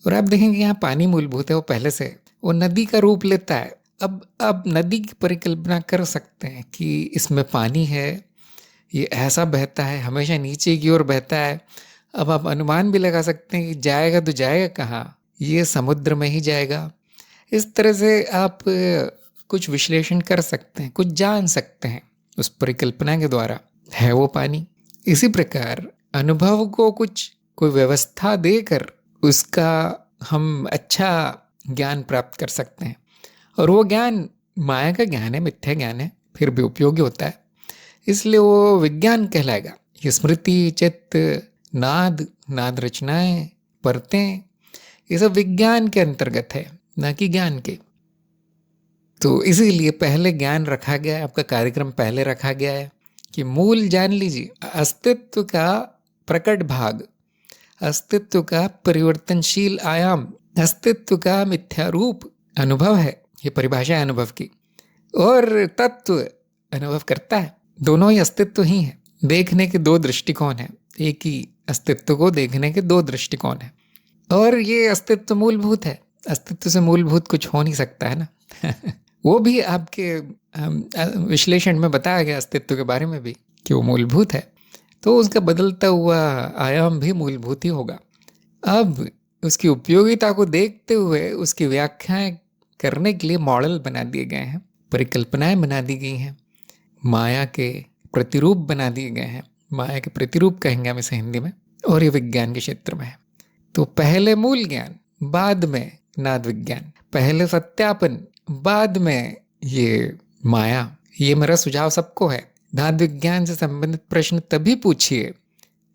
और आप देखेंगे यहाँ पानी मूलभूत है, वो पहले से वो नदी का रूप लेता है। अब नदी की परिकल्पना कर सकते हैं कि इसमें पानी है, ये ऐसा बहता है, हमेशा नीचे की ओर बहता है। अब आप अनुमान भी लगा सकते हैं कि जाएगा तो जाएगा कहाँ, ये समुद्र में ही जाएगा। इस तरह से आप कुछ विश्लेषण कर सकते हैं, कुछ जान सकते हैं उस परिकल्पना के द्वारा, है वो पानी। इसी प्रकार अनुभव को कोई व्यवस्था देकर उसका हम अच्छा ज्ञान प्राप्त कर सकते हैं, और वो ज्ञान माया का ज्ञान है, मिथ्या ज्ञान है, फिर भी उपयोगी होता है, इसलिए वो विज्ञान कहलाएगा। ये स्मृति, चित्त, नाद रचनाएं, परतें, ये सब विज्ञान के अंतर्गत है, ना कि ज्ञान के। तो इसीलिए पहले ज्ञान रखा गया है, आपका कार्यक्रम पहले रखा गया है कि मूल जान लीजिए, अस्तित्व का प्रकट भाग, अस्तित्व का परिवर्तनशील आयाम, अस्तित्व का मिथ्या रूप अनुभव है। ये परिभाषा है अनुभव की। और तत्व अनुभव करता है, दोनों ही अस्तित्व ही है। देखने के दो दृष्टिकोण हैं, एक ही अस्तित्व को देखने के दो दृष्टिकोण हैं, और ये अस्तित्व मूलभूत है। अस्तित्व से मूलभूत कुछ हो नहीं सकता है ना। वो भी आपके विश्लेषण में बताया गया अस्तित्व के बारे में भी कि वो मूलभूत है, तो उसका बदलता हुआ आयाम भी मूलभूत ही होगा। अब उसकी उपयोगिता को देखते हुए उसकी व्याख्याएं करने के लिए मॉडल बना दिए गए हैं, परिकल्पनाएं बना दी गई हैं, माया के प्रतिरूप बना दिए गए हैं। माया के प्रतिरूप कहेंगे हम इसे हिंदी में, और ये विज्ञान के क्षेत्र में है। तो पहले मूल ज्ञान, बाद में नाद विज्ञान, पहले सत्यापन, बाद में ये माया। ये मेरा सुझाव सबको है। नाद विज्ञान से संबंधित प्रश्न तभी पूछिए,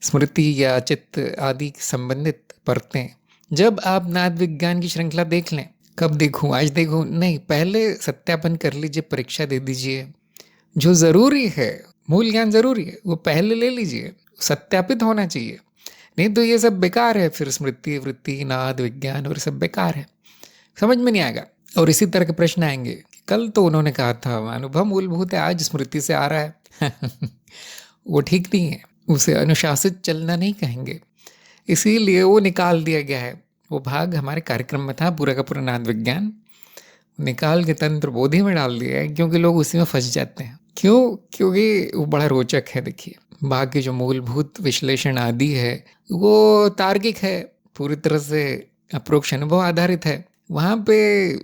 स्मृति या चित्त आदि संबंधित परतें, जब आप नाद विज्ञान की श्रृंखला देख लें। कब देखूं, आज देखूं नहीं, पहले सत्यापन कर लीजिए, परीक्षा दे दीजिए। जो ज़रूरी है, मूल ज्ञान ज़रूरी है, वो पहले ले लीजिए, सत्यापित होना चाहिए। नहीं तो ये सब बेकार है, फिर स्मृति, वृत्ति, नाद विज्ञान और सब बेकार है, समझ में नहीं आएगा। और इसी तरह के प्रश्न आएंगे, कल तो उन्होंने कहा था अनुभव मूलभूत है, आज स्मृति से आ रहा है। वो ठीक नहीं है, उसे अनुशासित चलना नहीं कहेंगे, इसीलिए वो निकाल दिया गया है। वो भाग हमारे कार्यक्रम में था, पूरा का पूरा नाद विज्ञान निकाल के तंत्र बोधि में डाल दिया है, क्योंकि लोग उसी में फंस जाते हैं। क्यों? क्योंकि वो बड़ा रोचक है। देखिए, बाकी जो मूलभूत विश्लेषण आदि है वो तार्किक है, पूरी तरह से अप्रोक्ष अनुभव आधारित है। वहाँ पे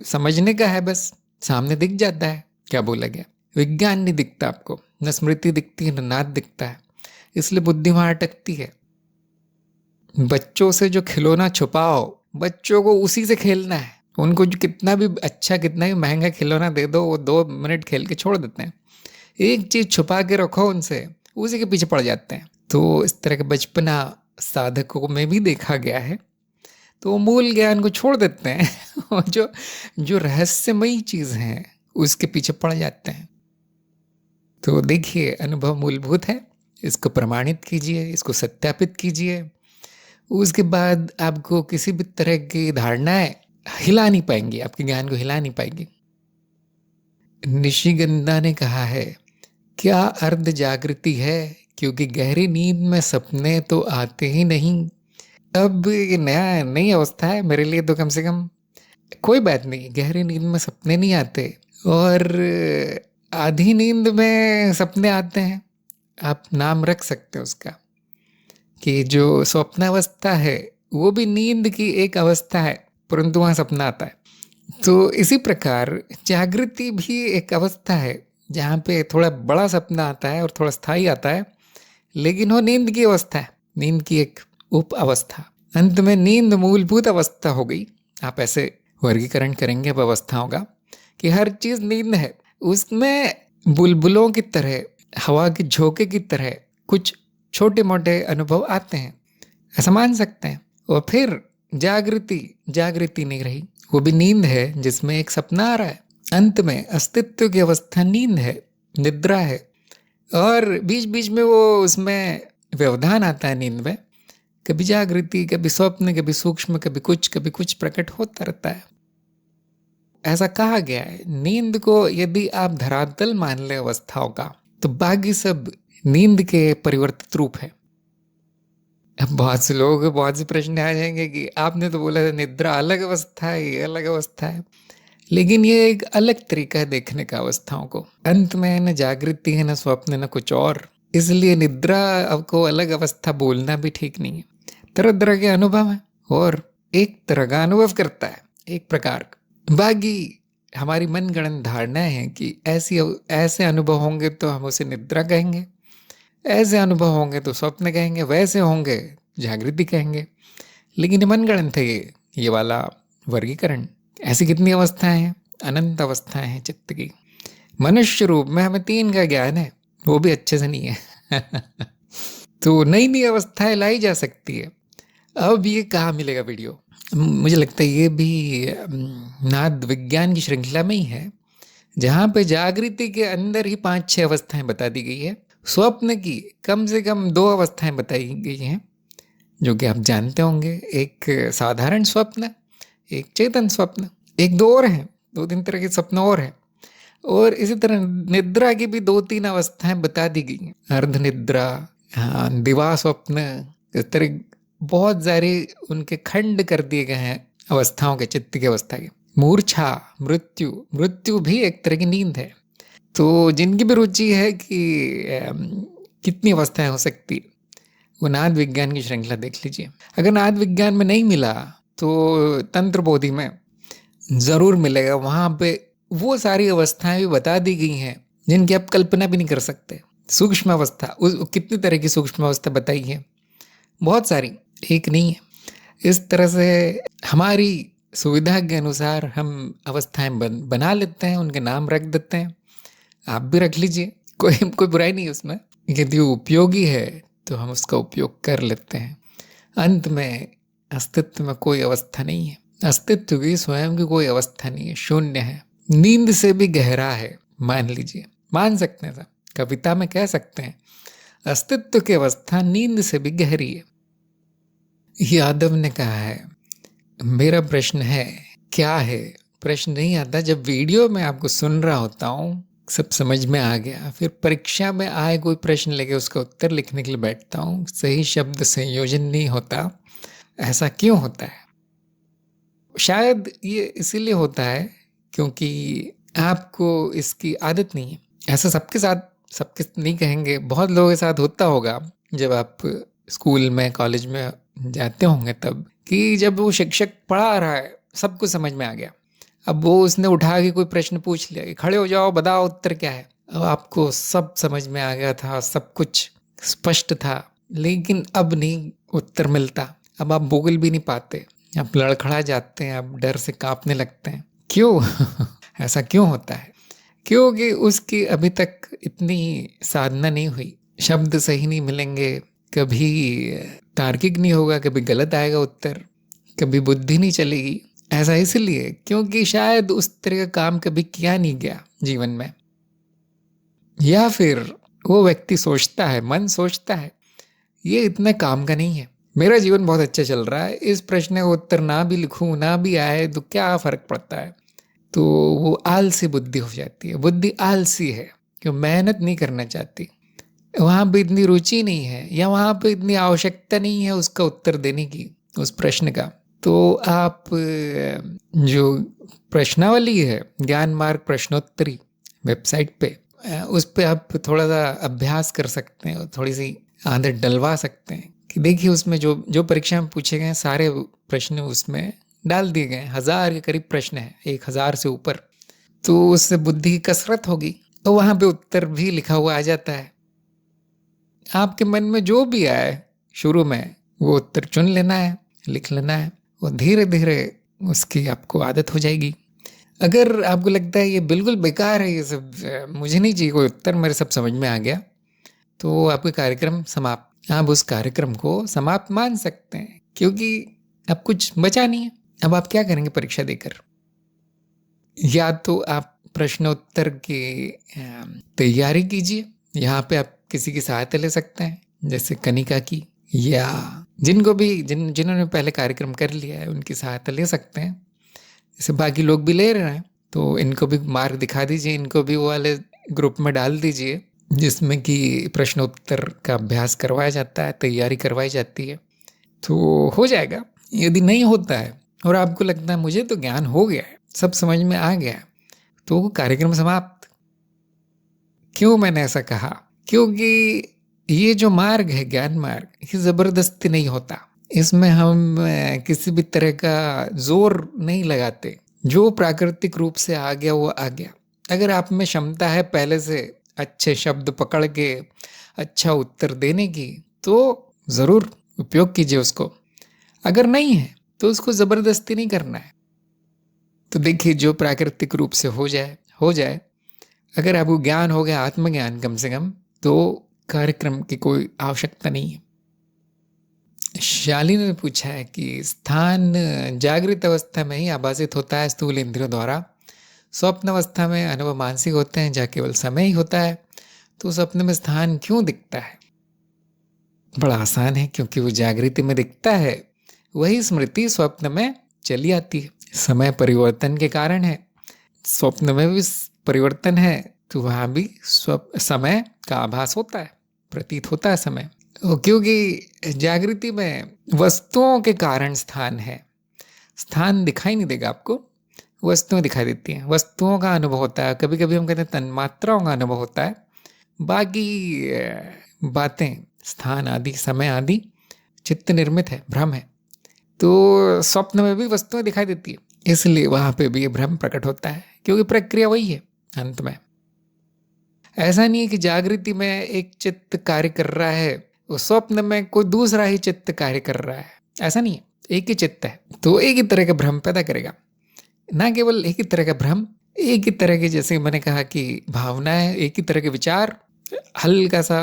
समझने का है, बस सामने दिख जाता है क्या बोला गया। विज्ञान नहीं दिखता आपको, न स्मृति दिखती है, न नाद दिखता है, इसलिए बुद्धि वहाँ अटकती है। बच्चों से जो खिलौना छुपाओ, बच्चों को उसी से खेलना है। उनको जो कितना भी अच्छा, कितना भी महंगा खिलौना दे दो, वो 2 मिनट खेल के छोड़ देते हैं। एक चीज़ छुपा के रखो उनसे, उसी के पीछे पड़ जाते हैं। तो इस तरह के बचपना साधकों में भी देखा गया है। तो मूल ज्ञान को छोड़ देते हैं और जो रहस्यमयी चीज़ हैं उसके पीछे पड़ जाते हैं। तो देखिए, अनुभव मूलभूत है, इसको प्रमाणित कीजिए, इसको सत्यापित कीजिए। उसके बाद आपको किसी भी तरह की धारणाएं हिला नहीं पाएंगी, आपके ज्ञान को हिला नहीं पाएंगी। निशिगंधा ने कहा है क्या अर्ध जागृति है, क्योंकि गहरी नींद में सपने तो आते ही नहीं। अब ये नई अवस्था है मेरे लिए तो, कम से कम। कोई बात नहीं, गहरी नींद में सपने नहीं आते, और आधी नींद में सपने आते हैं। आप नाम रख सकते हो उसका कि जो स्वप्नावस्था है वो भी नींद की एक अवस्था है, परंतु वहाँ सपना आता है। तो इसी प्रकार जागृति भी एक अवस्था है जहाँ पे थोड़ा बड़ा सपना आता है और थोड़ा स्थायी आता है, लेकिन वो नींद की अवस्था है, नींद की एक उप अवस्था। अंत में नींद मूलभूत अवस्था हो गई। आप ऐसे वर्गीकरण करेंगे अब अवस्थाओं का कि हर चीज़ नींद है, उसमें बुलबुलों की तरह, हवा के झोंके की तरह कुछ छोटे मोटे अनुभव आते हैं, ऐसा मान सकते हैं। और फिर जागृति नहीं रही, वो भी नींद है जिसमें एक सपना आ रहा है। अंत में अस्तित्व की अवस्था नींद है, निद्रा है, और बीच बीच में वो उसमें व्यवधान आता है नींद में, कभी जागृति, कभी स्वप्न, कभी सूक्ष्म, कभी कुछ प्रकट होता रहता है। ऐसा कहा गया है नींद को यदि आप धरातल मान ले अवस्थाओं का, तो बाकी सब नींद के परिवर्तित रूप है। अब बहुत से लोग, बहुत से प्रश्न आ जाएंगे कि आपने तो बोला था निद्रा अलग अवस्था है, ये अलग अवस्था है, लेकिन ये एक अलग तरीका है देखने का अवस्थाओं को। अंत में न जागृति है, न स्वप्न, न कुछ और, इसलिए निद्रा को अलग अवस्था बोलना भी ठीक नहीं है। तरह तरह के अनुभव है, और एक तरह का अनुभव करता है एक प्रकार। बाकी हमारी मनगढ़ंत धारणाएं हैं कि ऐसे अनुभव होंगे तो हम उसे निद्रा कहेंगे, ऐसे अनुभव होंगे तो स्वप्न कहेंगे, वैसे होंगे जागृति कहेंगे। लेकिन ये मनगढ़ंत है ये वाला वर्गीकरण। ऐसी कितनी अवस्थाएं हैं, अनंत अवस्थाएं हैं चित्त की। मनुष्य रूप में हमें 3 का ज्ञान है, वो भी अच्छे से नहीं है। तो नई नई अवस्थाएं लाई जा सकती है। अब ये कहाँ मिलेगा वीडियो? मुझे लगता है ये भी नाद विज्ञान की श्रृंखला में ही है, जहाँ पे जागृति के अंदर ही 5-6 अवस्थाएं बता दी गई है। स्वप्न की कम से कम 2 अवस्थाएं बताई गई हैं, जो कि आप जानते होंगे, एक साधारण स्वप्न, एक चेतन स्वप्न, एक 2 और हैं, 2-3 तरह के स्वप्न और हैं। और इसी तरह निद्रा की भी 2-3 अवस्थाएं बता दी गई हैं, अर्ध निद्रा, दिवा स्वप्न, इस तरह बहुत सारे उनके खंड कर दिए गए हैं अवस्थाओं के, चित्त की अवस्था के। मूर्छा, मृत्यु भी एक तरह की नींद है। तो जिनकी भी रुचि है कि कितनी अवस्थाएं हो सकती, वो नाद विज्ञान की श्रृंखला देख लीजिए। अगर नाद विज्ञान में नहीं मिला तो तंत्र बोधि में ज़रूर मिलेगा। वहाँ पे वो सारी अवस्थाएं भी बता दी गई हैं जिनकी आप कल्पना भी नहीं कर सकते। सूक्ष्म अवस्था, कितनी तरह की सूक्ष्म अवस्था बताई है, बहुत सारी, एक नहीं है। इस तरह से हमारी सुविधा के अनुसार हम अवस्थाएं बना लेते हैं, उनके नाम रख देते हैं। आप भी रख लीजिए, कोई बुराई नहीं है उसमें। यदि वो उपयोगी है तो हम उसका उपयोग कर लेते हैं। अंत में अस्तित्व में कोई अवस्था नहीं है, अस्तित्व की स्वयं की कोई अवस्था नहीं है, शून्य है। नींद से भी गहरा है, मान लीजिए, मान सकते हैं, कविता में कह सकते हैं अस्तित्व की अवस्था नींद से भी गहरी है। यादव ने कहा है। मेरा प्रश्न है, क्या है? प्रश्न नहीं आता जब वीडियो में आपको सुन रहा होता हूँ, सब समझ में आ गया, फिर परीक्षा में आए कोई प्रश्न लेके उसका उत्तर लिखने के लिए बैठता हूँ, सही शब्द संयोजन नहीं होता। ऐसा क्यों होता है? शायद ये इसीलिए होता है क्योंकि आपको इसकी आदत नहीं है। ऐसा सबके नहीं कहेंगे, बहुत लोगों के साथ होता होगा जब आप स्कूल में, कॉलेज में जाते होंगे तब, कि जब वो शिक्षक पढ़ा रहा है, सब कुछ समझ में आ गया, अब वो उसने उठा के कोई प्रश्न पूछ लिया कि खड़े हो जाओ, बताओ उत्तर क्या है। अब आपको सब समझ में आ गया था, सब कुछ स्पष्ट था, लेकिन अब नहीं उत्तर मिलता। अब आप बोल भी नहीं पाते, आप लड़खड़ा जाते हैं, आप डर से कांपने लगते हैं। क्यों? ऐसा क्यों होता है? क्योंकि उसकी अभी तक इतनी साधना नहीं हुई, शब्द सही नहीं मिलेंगे, कभी तार्किक नहीं होगा, कभी गलत आएगा उत्तर, कभी बुद्धि नहीं चलेगी। ऐसा इसलिए क्योंकि शायद उस तरह का काम कभी किया नहीं गया जीवन में, या फिर वो व्यक्ति सोचता है, मन सोचता है ये इतना काम का नहीं है, मेरा जीवन बहुत अच्छा चल रहा है, इस प्रश्न का उत्तर ना भी लिखूं, ना भी आए तो क्या फर्क पड़ता है। तो वो आलसी बुद्धि हो जाती है, बुद्धि आलसी है, कि वो मेहनत नहीं करना चाहती, वहाँ पे इतनी रुचि नहीं है, या वहाँ पे इतनी आवश्यकता नहीं है उसका उत्तर देने की, उस प्रश्न का, तो आप जो प्रश्नावली है ज्ञान मार्ग प्रश्नोत्तरी वेबसाइट पे, उस पे आप थोड़ा सा अभ्यास कर सकते हैं, थोड़ी सी आदत डलवा सकते हैं कि देखिए उसमें जो जो परीक्षा में पूछे गए हैं सारे प्रश्न उसमें डाल दिए गए हैं। 1000 के करीब प्रश्न है, 1000 से ऊपर, तो उससे बुद्धि की कसरत होगी, तो वहाँ पे उत्तर भी लिखा हुआ आ जाता है। आपके मन में जो भी आए शुरू में वो उत्तर चुन लेना है, लिख लेना है, वो धीरे धीरे उसकी आपको आदत हो जाएगी। अगर आपको लगता है ये बिल्कुल बेकार है, ये सब मुझे नहीं चाहिए कोई उत्तर, मेरे सब समझ में आ गया, तो आपका कार्यक्रम समाप्त, आप उस कार्यक्रम को समाप्त मान सकते हैं, क्योंकि अब कुछ बचा नहीं है। अब आप क्या करेंगे परीक्षा देकर? या तो आप प्रश्नोत्तर की तैयारी कीजिए, यहाँ पे आप किसी की सहायता ले सकते हैं, जैसे कनिका की, या जिनको भी जिन्होंने पहले कार्यक्रम कर लिया है उनकी सहायता ले सकते हैं। जैसे बाकी लोग भी ले रहे हैं, तो इनको भी मार्ग दिखा दीजिए, इनको भी वो वाले ग्रुप में डाल दीजिए जिसमें कि प्रश्नोत्तर का अभ्यास करवाया जाता है, तैयारी करवाई जाती है, तो हो जाएगा। यदि नहीं होता है और आपको लगता है मुझे तो ज्ञान हो गया है, सब समझ में आ गया है, तो कार्यक्रम समाप्त। क्यों मैंने ऐसा कहा? क्योंकि ये जो मार्ग है ज्ञान मार्ग, ये जबरदस्ती नहीं होता, इसमें हम किसी भी तरह का जोर नहीं लगाते, जो प्राकृतिक रूप से आ गया वो आ गया। अगर आप में क्षमता है पहले से अच्छे शब्द पकड़ के अच्छा उत्तर देने की, तो ज़रूर उपयोग कीजिए उसको। अगर नहीं है तो उसको ज़बरदस्ती नहीं करना है। तो देखिए जो प्राकृतिक रूप से हो जाए हो जाए। अगर आपको ज्ञान हो गया, आत्मज्ञान कम से कम, तो कार्यक्रम की कोई आवश्यकता नहीं है। शालिनी ने पूछा है कि स्थान जागृत अवस्था में ही आभासित होता है स्थूल इंद्रियों द्वारा, स्वप्न अवस्था में अनुभव मानसिक होते हैं जहाँ केवल समय ही होता है, तो स्वप्न में स्थान क्यों दिखता है? बड़ा आसान है, क्योंकि वो जागृति में दिखता है, वही स्मृति स्वप्न में चली आती है। समय परिवर्तन के कारण है, स्वप्न में भी परिवर्तन है, तो वहाँ भी समय का आभास होता है, प्रतीत होता है समय। क्योंकि जागृति में वस्तुओं के कारण स्थान है, स्थान दिखाई नहीं देगा आपको, वस्तुएं दिखाई देती हैं, वस्तुओं का अनुभव होता है। कभी कभी हम कहते हैं तन्मात्राओं का अनुभव होता है, बाकी बातें स्थान आदि समय आदि चित्त निर्मित है, भ्रम है। तो स्वप्न में भी वस्तुएं दिखाई देती है, इसलिए वहाँ पे भी ये भ्रम प्रकट होता है, क्योंकि प्रक्रिया वही है अंत में। ऐसा नहीं है कि जागृति में एक चित्त कार्य कर रहा है, स्वप्न में कोई दूसरा ही चित्त कार्य कर रहा है, ऐसा नहीं है, एक ही चित्त है, तो एक ही तरह का भ्रम पैदा करेगा। ना केवल एक ही तरह का भ्रम, एक ही तरह के, जैसे मैंने कहा कि भावनाएं, एक ही तरह के विचार, हल्का सा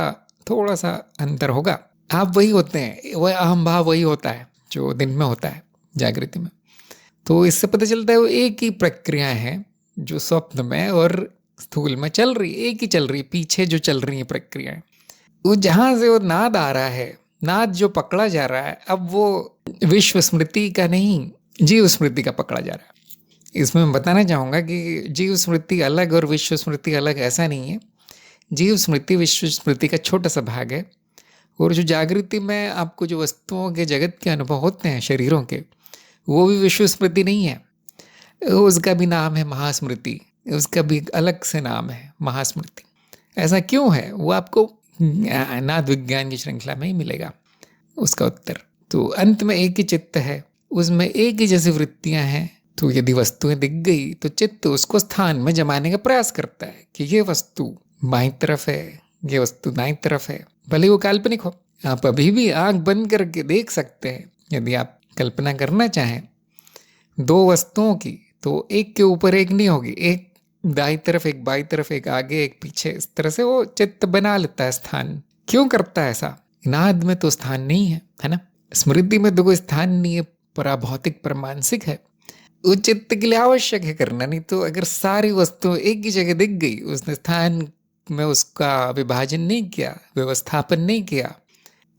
थोड़ा सा अंतर होगा। आप वही होते हैं, वह अहम भाव वही होता है जो दिन में होता है जागृति में। तो इससे पता चलता है वो एक ही प्रक्रिया है जो स्वप्न में और स्थूल में चल रही, एक ही चल रही, पीछे जो चल रही है प्रक्रियाएं, वो जहाँ से वो नाद आ रहा है, नाद जो पकड़ा जा रहा है, अब वो विश्व स्मृति का नहीं, जीव स्मृति का पकड़ा जा रहा है। इसमें मैं बताना चाहूँगा कि जीव स्मृति अलग और विश्व स्मृति अलग, ऐसा नहीं है। जीव स्मृति विश्व स्मृति का छोटा सा भाग है, और जो जागृति में आपको जो वस्तुओं के जगत के अनुभव होते हैं शरीरों के, वो भी विश्व स्मृति नहीं है, उसका भी नाम है महास्मृति, उसका भी अलग से नाम है महास्मृति। ऐसा क्यों है वो आपको नाद विज्ञान की श्रृंखला में ही मिलेगा उसका उत्तर। तो अंत में एक ही चित्त है, उसमें एक ही जैसी वृत्तियां हैं, तो यदि वस्तुएं दिख गई तो चित्त उसको स्थान में जमाने का प्रयास करता है कि ये वस्तु बाईं तरफ है, ये वस्तु दाईं तरफ है, भले वो काल्पनिक हो। आप अभी भी आंख बंद करके देख सकते हैं, यदि आप कल्पना करना चाहें दो वस्तुओं की, तो एक के ऊपर एक नहीं होगी, एक दाई तरफ एक बाई तरफ, एक आगे एक पीछे, इस तरह से वो चित्त बना लेता है स्थान। क्यों करता है ऐसा? नाद में तो स्थान नहीं है ना, स्मृति में तो कोई स्थान नहीं है, पराभौतिक परमानसिक है, वो चित्त के लिए आवश्यक है करना। नहीं तो अगर सारी वस्तु एक ही जगह दिख गई, उसने स्थान में उसका विभाजन नहीं किया, व्यवस्थापन नहीं किया,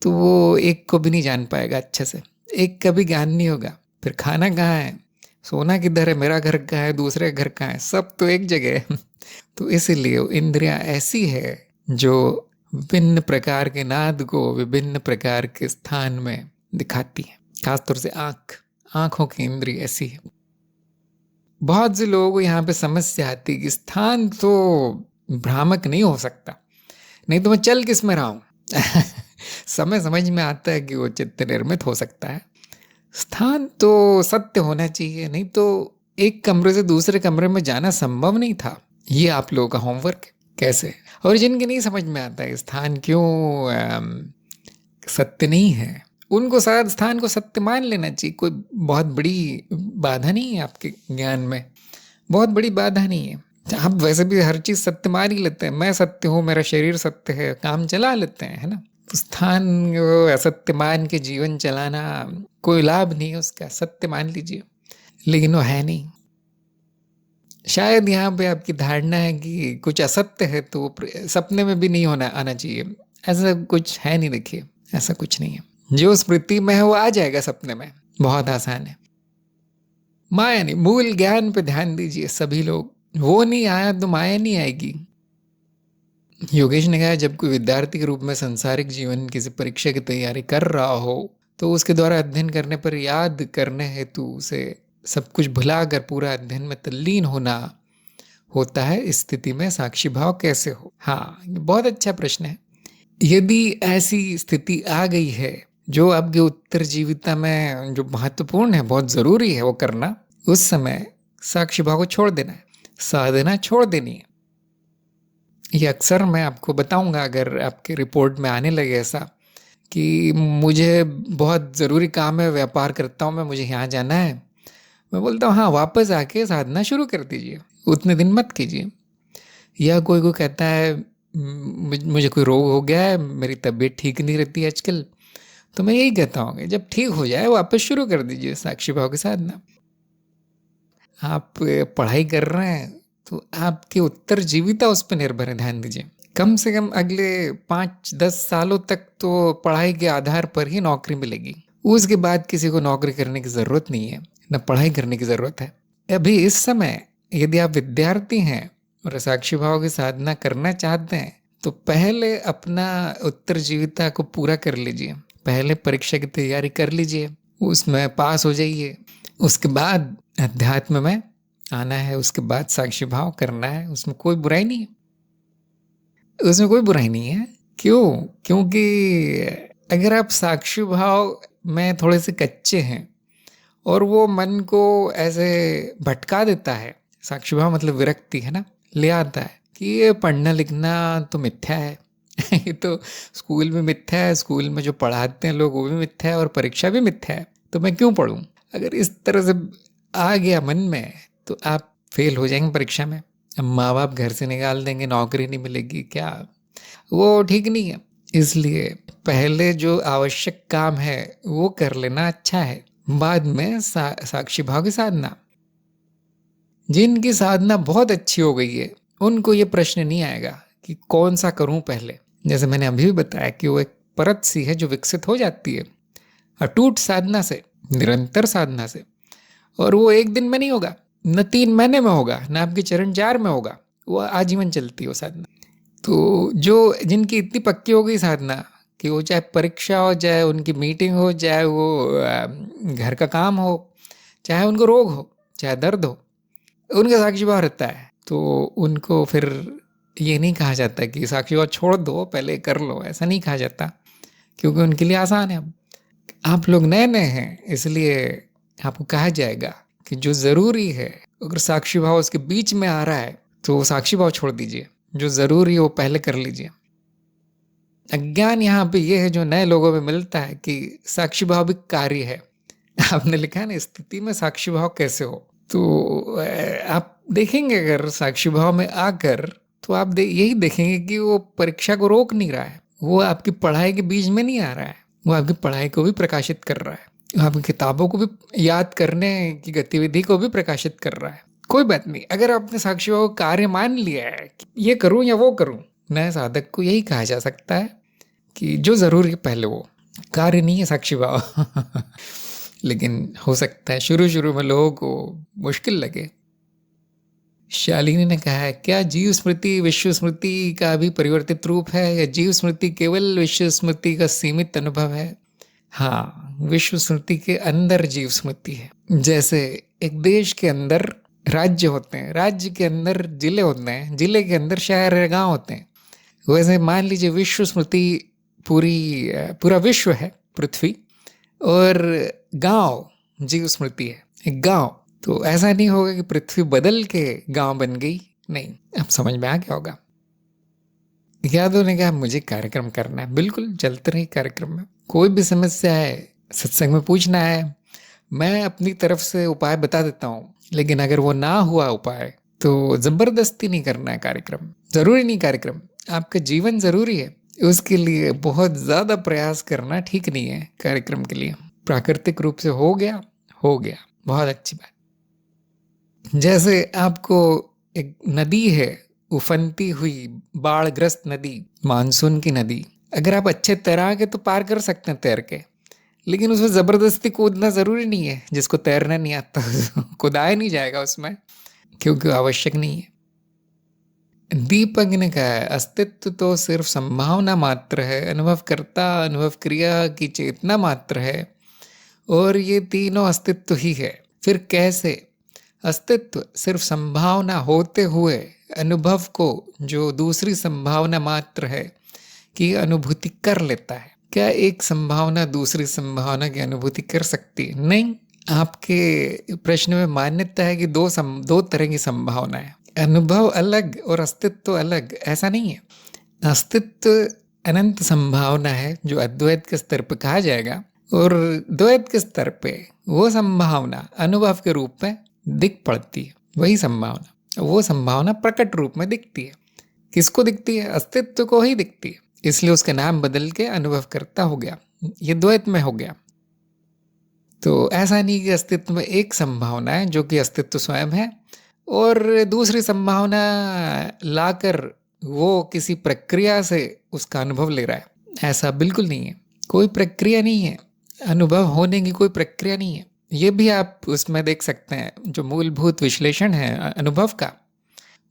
तो वो एक को भी नहीं जान पाएगा अच्छे से, एक का भी ज्ञान नहीं होगा। फिर खाना कहाँ है, सोना किधर है, मेरा घर कहाँ है, दूसरे घर कहाँ है, सब तो एक जगह है। तो इसीलिए इंद्रियां ऐसी है जो विभिन्न प्रकार के नाद को विभिन्न प्रकार के स्थान में दिखाती है। खासतौर से आंखों की इंद्री ऐसी है। बहुत से लोगों को यहाँ पे समस्या आती है कि स्थान तो भ्रामक नहीं हो सकता, नहीं तो मैं चल किस में रहा हूं। समय समझ में आता है कि वो चित्त निर्मित हो सकता है। स्थान तो सत्य होना चाहिए, नहीं तो एक कमरे से दूसरे कमरे में जाना संभव नहीं था। ये आप लोगों का होमवर्क है। कैसे? और जिनके नहीं समझ में आता है स्थान क्यों सत्य नहीं है, उनको शायद स्थान को सत्य मान लेना चाहिए। कोई बहुत बड़ी बाधा नहीं है आपके ज्ञान में, बहुत बड़ी बाधा नहीं है। आप वैसे भी हर चीज सत्य मान ही लेते हैं। मैं सत्य हूँ, मेरा शरीर सत्य है, काम चला लेते हैं, है ना। तो स्थान को असत्य मान के जीवन चलाना कोई लाभ नहीं है उसका। सत्य मान लीजिए, लेकिन वो है नहीं। शायद यहाँ पे आपकी धारणा है कि कुछ असत्य है तो सपने में भी नहीं होना आना चाहिए। ऐसा कुछ है नहीं। देखिए, ऐसा कुछ नहीं है। जो स्मृति में है वो आ जाएगा सपने में, बहुत आसान है। माया नहीं, मूल ज्ञान पे ध्यान दीजिए सभी लोग। वो नहीं आया तो माया नहीं आएगी। योगेश ने कहा, जब कोई विद्यार्थी के रूप में सांसारिक जीवन किसी परीक्षा की तैयारी कर रहा हो तो उसके द्वारा अध्ययन करने पर याद करने हेतु उसे सब कुछ भुलाकर पूरा अध्ययन में तल्लीन होना होता है। इस स्थिति में साक्षी भाव कैसे हो? हाँ, बहुत अच्छा प्रश्न है। यदि ऐसी स्थिति आ गई है जो आपके उत्तरजीविता में जो महत्वपूर्ण है, बहुत जरूरी है वो करना, उस समय साक्षी भाव को छोड़ देना है, साधना छोड़ देनी है। ये अक्सर मैं आपको बताऊंगा अगर आपके रिपोर्ट में आने लगे ऐसा कि मुझे बहुत ज़रूरी काम है, व्यापार करता हूँ मैं, मुझे यहाँ जाना है। मैं बोलता हूँ हाँ, वापस आके साधना शुरू कर दीजिए, उतने दिन मत कीजिए। या कोई कहता है मुझे कोई रोग हो गया है, मेरी तबीयत ठीक नहीं रहती आजकल, तो मैं यही कहता हूँ कि जब ठीक हो जाए वापस शुरू कर दीजिए साक्षी भाव के साधना। आप पढ़ाई कर रहे हैं तो आपके उत्तरजीविता उस पर निर्भर है, ध्यान दीजिए। कम से कम अगले 5-10 सालों तक तो पढ़ाई के आधार पर ही नौकरी मिलेगी। उसके बाद किसी को नौकरी करने की ज़रूरत नहीं है, न पढ़ाई करने की ज़रूरत है। अभी इस समय यदि आप विद्यार्थी हैं और साक्षी भाव की साधना करना चाहते हैं तो पहले अपना उत्तरजीविता को पूरा कर लीजिए। पहले परीक्षा की तैयारी कर लीजिए, उसमें पास हो जाइए। उसके बाद अध्यात्म में आना है, उसके बाद साक्षी भाव करना है। उसमें कोई बुराई नहीं है, उसमें कोई बुराई नहीं है। क्यों? क्योंकि अगर आप साक्षी भाव में थोड़े से कच्चे हैं और वो मन को ऐसे भटका देता है, साक्षी भाव मतलब विरक्ति है ना, ले आता है कि ये पढ़ना लिखना तो मिथ्या है। ये तो स्कूल में मिथ्या है, स्कूल में जो पढ़ाते हैं लोग वो भी मिथ्या है और परीक्षा भी मिथ्या है, तो मैं क्यों पढ़ूं? अगर इस तरह से आ गया मन में तो आप फेल हो जाएंगे परीक्षा में। अब माँ बाप घर से निकाल देंगे, नौकरी नहीं मिलेगी, क्या वो ठीक नहीं है। इसलिए पहले जो आवश्यक काम है वो कर लेना अच्छा है, बाद में साक्षी भाव की साधना। जिनकी साधना बहुत अच्छी हो गई है उनको ये प्रश्न नहीं आएगा कि कौन सा करूं पहले। जैसे मैंने अभी भी बताया कि वो एक परत सी है जो विकसित हो जाती है अटूट साधना से, निरंतर साधना से। और वो एक दिन में नहीं होगा, न 3 महीने में होगा, न आपके चरण 4 में होगा, वो आजीवन चलती है वो साधना। तो जो जिनकी इतनी पक्की हो गई साधना कि वो चाहे परीक्षा हो, चाहे उनकी मीटिंग हो, चाहे वो घर का काम हो, चाहे उनको रोग हो, चाहे दर्द हो, उनका साक्षी भाव रहता है। तो उनको फिर ये नहीं कहा जाता कि साक्षी भाव छोड़ दो, पहले कर लो, ऐसा नहीं कहा जाता, क्योंकि उनके लिए आसान है। अब आप लोग नए नए हैं, इसलिए आपको कहा जाएगा कि जो ज़रूरी है, अगर साक्षी भाव उसके बीच में आ रहा है तो साक्षी भाव छोड़ दीजिए, जो ज़रूरी है वो पहले कर लीजिए। अज्ञान यहाँ पे ये है जो नए लोगों में मिलता है कि साक्षी भाव भी कार्य है। आपने लिखा है ना, स्थिति में साक्षी भाव कैसे हो, तो आप देखेंगे अगर साक्षी भाव में आकर तो आप यही देखेंगे कि वो परीक्षा को रोक नहीं रहा है, वो आपकी पढ़ाई के बीच में नहीं आ रहा है, वो आपकी पढ़ाई को भी प्रकाशित कर रहा है, आपकी किताबों को भी याद करने की गतिविधि को भी प्रकाशित कर रहा है। कोई बात नहीं, अगर आपने साक्षी भाव कार्य मान लिया है कि ये करूं या वो करूं, नए साधक को यही कहा जा सकता है कि जो जरूरी पहले वो कार्य नहीं है साक्षी भाव। लेकिन हो सकता है शुरू शुरू में लोगों को मुश्किल लगे, शालिनी ने कहा है, क्या जीव स्मृति विश्व स्मृति का भी परिवर्तित रूप है या जीव स्मृति केवल विश्व स्मृति का सीमित अनुभव है? हाँ, विश्व स्मृति के अंदर जीव स्मृति है। जैसे एक देश के अंदर राज्य होते हैं, राज्य के अंदर जिले होते हैं, जिले के अंदर शहर या गांव होते हैं। वैसे मान लीजिए विश्व स्मृति पूरा विश्व है, पृथ्वी, और गांव जीव स्मृति है, एक गांव। तो ऐसा नहीं होगा कि पृथ्वी बदल के गांव बन गई, नहीं। अब समझ में आ गया होगा। यादव ने कहा मुझे कार्यक्रम करना है। बिल्कुल, चलते रही कार्यक्रम में। कोई भी समस्या है सत्संग में पूछना है, मैं अपनी तरफ से उपाय बता देता हूँ, लेकिन अगर वो ना हुआ उपाय तो जबरदस्ती नहीं करना है कार्यक्रम। जरूरी नहीं कार्यक्रम, आपका जीवन जरूरी है, उसके लिए बहुत ज्यादा प्रयास करना ठीक नहीं है। कार्यक्रम के लिए प्राकृतिक रूप से हो गया, बहुत अच्छी बात। जैसे आपको एक नदी है, उफनती हुई बाढ़ग्रस्त नदी, मानसून की नदी, अगर आप अच्छे तैराक है तो पार कर सकते हैं तैर के, लेकिन उसमें जबरदस्ती कूदना जरूरी नहीं है। जिसको तैरना नहीं आता कूदाया नहीं जाएगा उसमें, क्योंकि आवश्यक नहीं है। दीपक ने कहा है, अस्तित्व तो सिर्फ संभावना मात्र है, अनुभवकर्ता, अनुभव क्रिया की चेतना मात्र है, और ये तीनों अस्तित्व ही है। फिर कैसे? अस्तित्व सिर्फ संभावना होते हुए अनुभव को, जो दूसरी संभावना मात्र है, की अनुभूति कर लेता है। क्या एक संभावना दूसरी संभावना की अनुभूति कर सकती है? नहीं। आपके प्रश्न में मान्यता है कि दो तरह की संभावना है, अनुभव अलग और अस्तित्व अलग। ऐसा नहीं है। अस्तित्व अनंत संभावना है जो अद्वैत के स्तर पर कहा जाएगा, और द्वैत के स्तर पे वो संभावना अनुभव के रूप में दिख पड़ती है। वही संभावना, वो संभावना प्रकट रूप में दिखती है। किसको दिखती है? अस्तित्व को ही दिखती है, इसलिए उसका नाम बदल के अनुभव करता हो गया। ये द्वैत में हो गया। तो ऐसा नहीं कि अस्तित्व में एक संभावना है जो कि अस्तित्व स्वयं है, और दूसरी संभावना लाकर वो किसी प्रक्रिया से उसका अनुभव ले रहा है। ऐसा बिल्कुल नहीं है। कोई प्रक्रिया नहीं है, अनुभव होने की कोई प्रक्रिया नहीं है। ये भी आप उसमें देख सकते हैं, जो मूलभूत विश्लेषण है अनुभव का,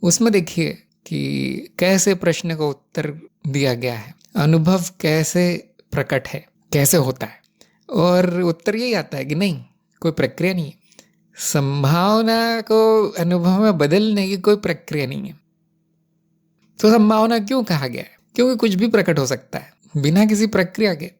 उसमें देखिए कि कैसे प्रश्न का उत्तर दिया गया है, अनुभव कैसे प्रकट है, कैसे होता है, और उत्तर यही आता है कि नहीं, कोई प्रक्रिया नहीं है। संभावना को अनुभव में बदलने की कोई प्रक्रिया नहीं है। तो संभावना क्यों कहा गया है? क्योंकि कुछ भी प्रकट हो सकता है बिना किसी प्रक्रिया के।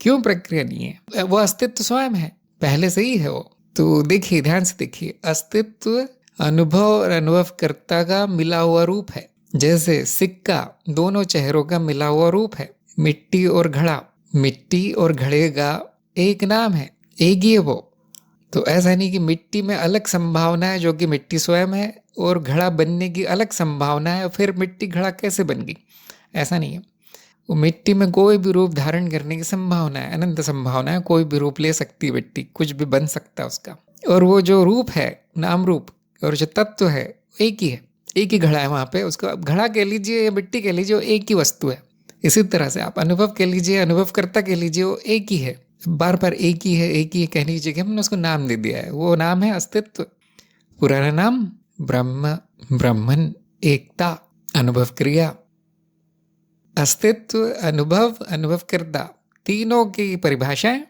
क्यों प्रक्रिया नहीं है? वो अस्तित्व स्वयं है, पहले से ही है वो। तो देखिए, ध्यान से देखिए, अस्तित्व अनुभव और अनुभवकर्ता का मिला हुआ रूप है। जैसे सिक्का दोनों चेहरों का मिला हुआ रूप है। मिट्टी और घड़ा, मिट्टी और घड़े का एक नाम है, एक ही है वो। तो ऐसा नहीं कि मिट्टी में अलग संभावना है जो कि मिट्टी स्वयं है, और घड़ा बनने की अलग संभावना है, फिर मिट्टी घड़ा कैसे बन गई? ऐसा नहीं है। वो मिट्टी में कोई भी रूप धारण करने की संभावना है, अनंत संभावना है। कोई भी रूप ले सकती है मिट्टी, कुछ भी बन सकता है उसका। और वो जो रूप है, नाम रूप, और जो तत्व है, एक ही है, एक ही घड़ा है वहाँ पे। उसको घड़ा कह लीजिए या मिट्टी कह लीजिए, वो एक ही वस्तु है। इसी तरह से आप अनुभव कह लीजिए, अनुभवकर्ता कह लीजिए, वो एक ही है। बार बार एक ही है, एक ही है कहने की जगह हमने उसको नाम दे दिया है। वो नाम है अस्तित्व। पुराना नाम ब्रह्म, ब्रह्मन, एकता, अनुभव क्रिया। अस्तित्व, अनुभव, अनुभवकर्ता, तीनों की परिभाषाएं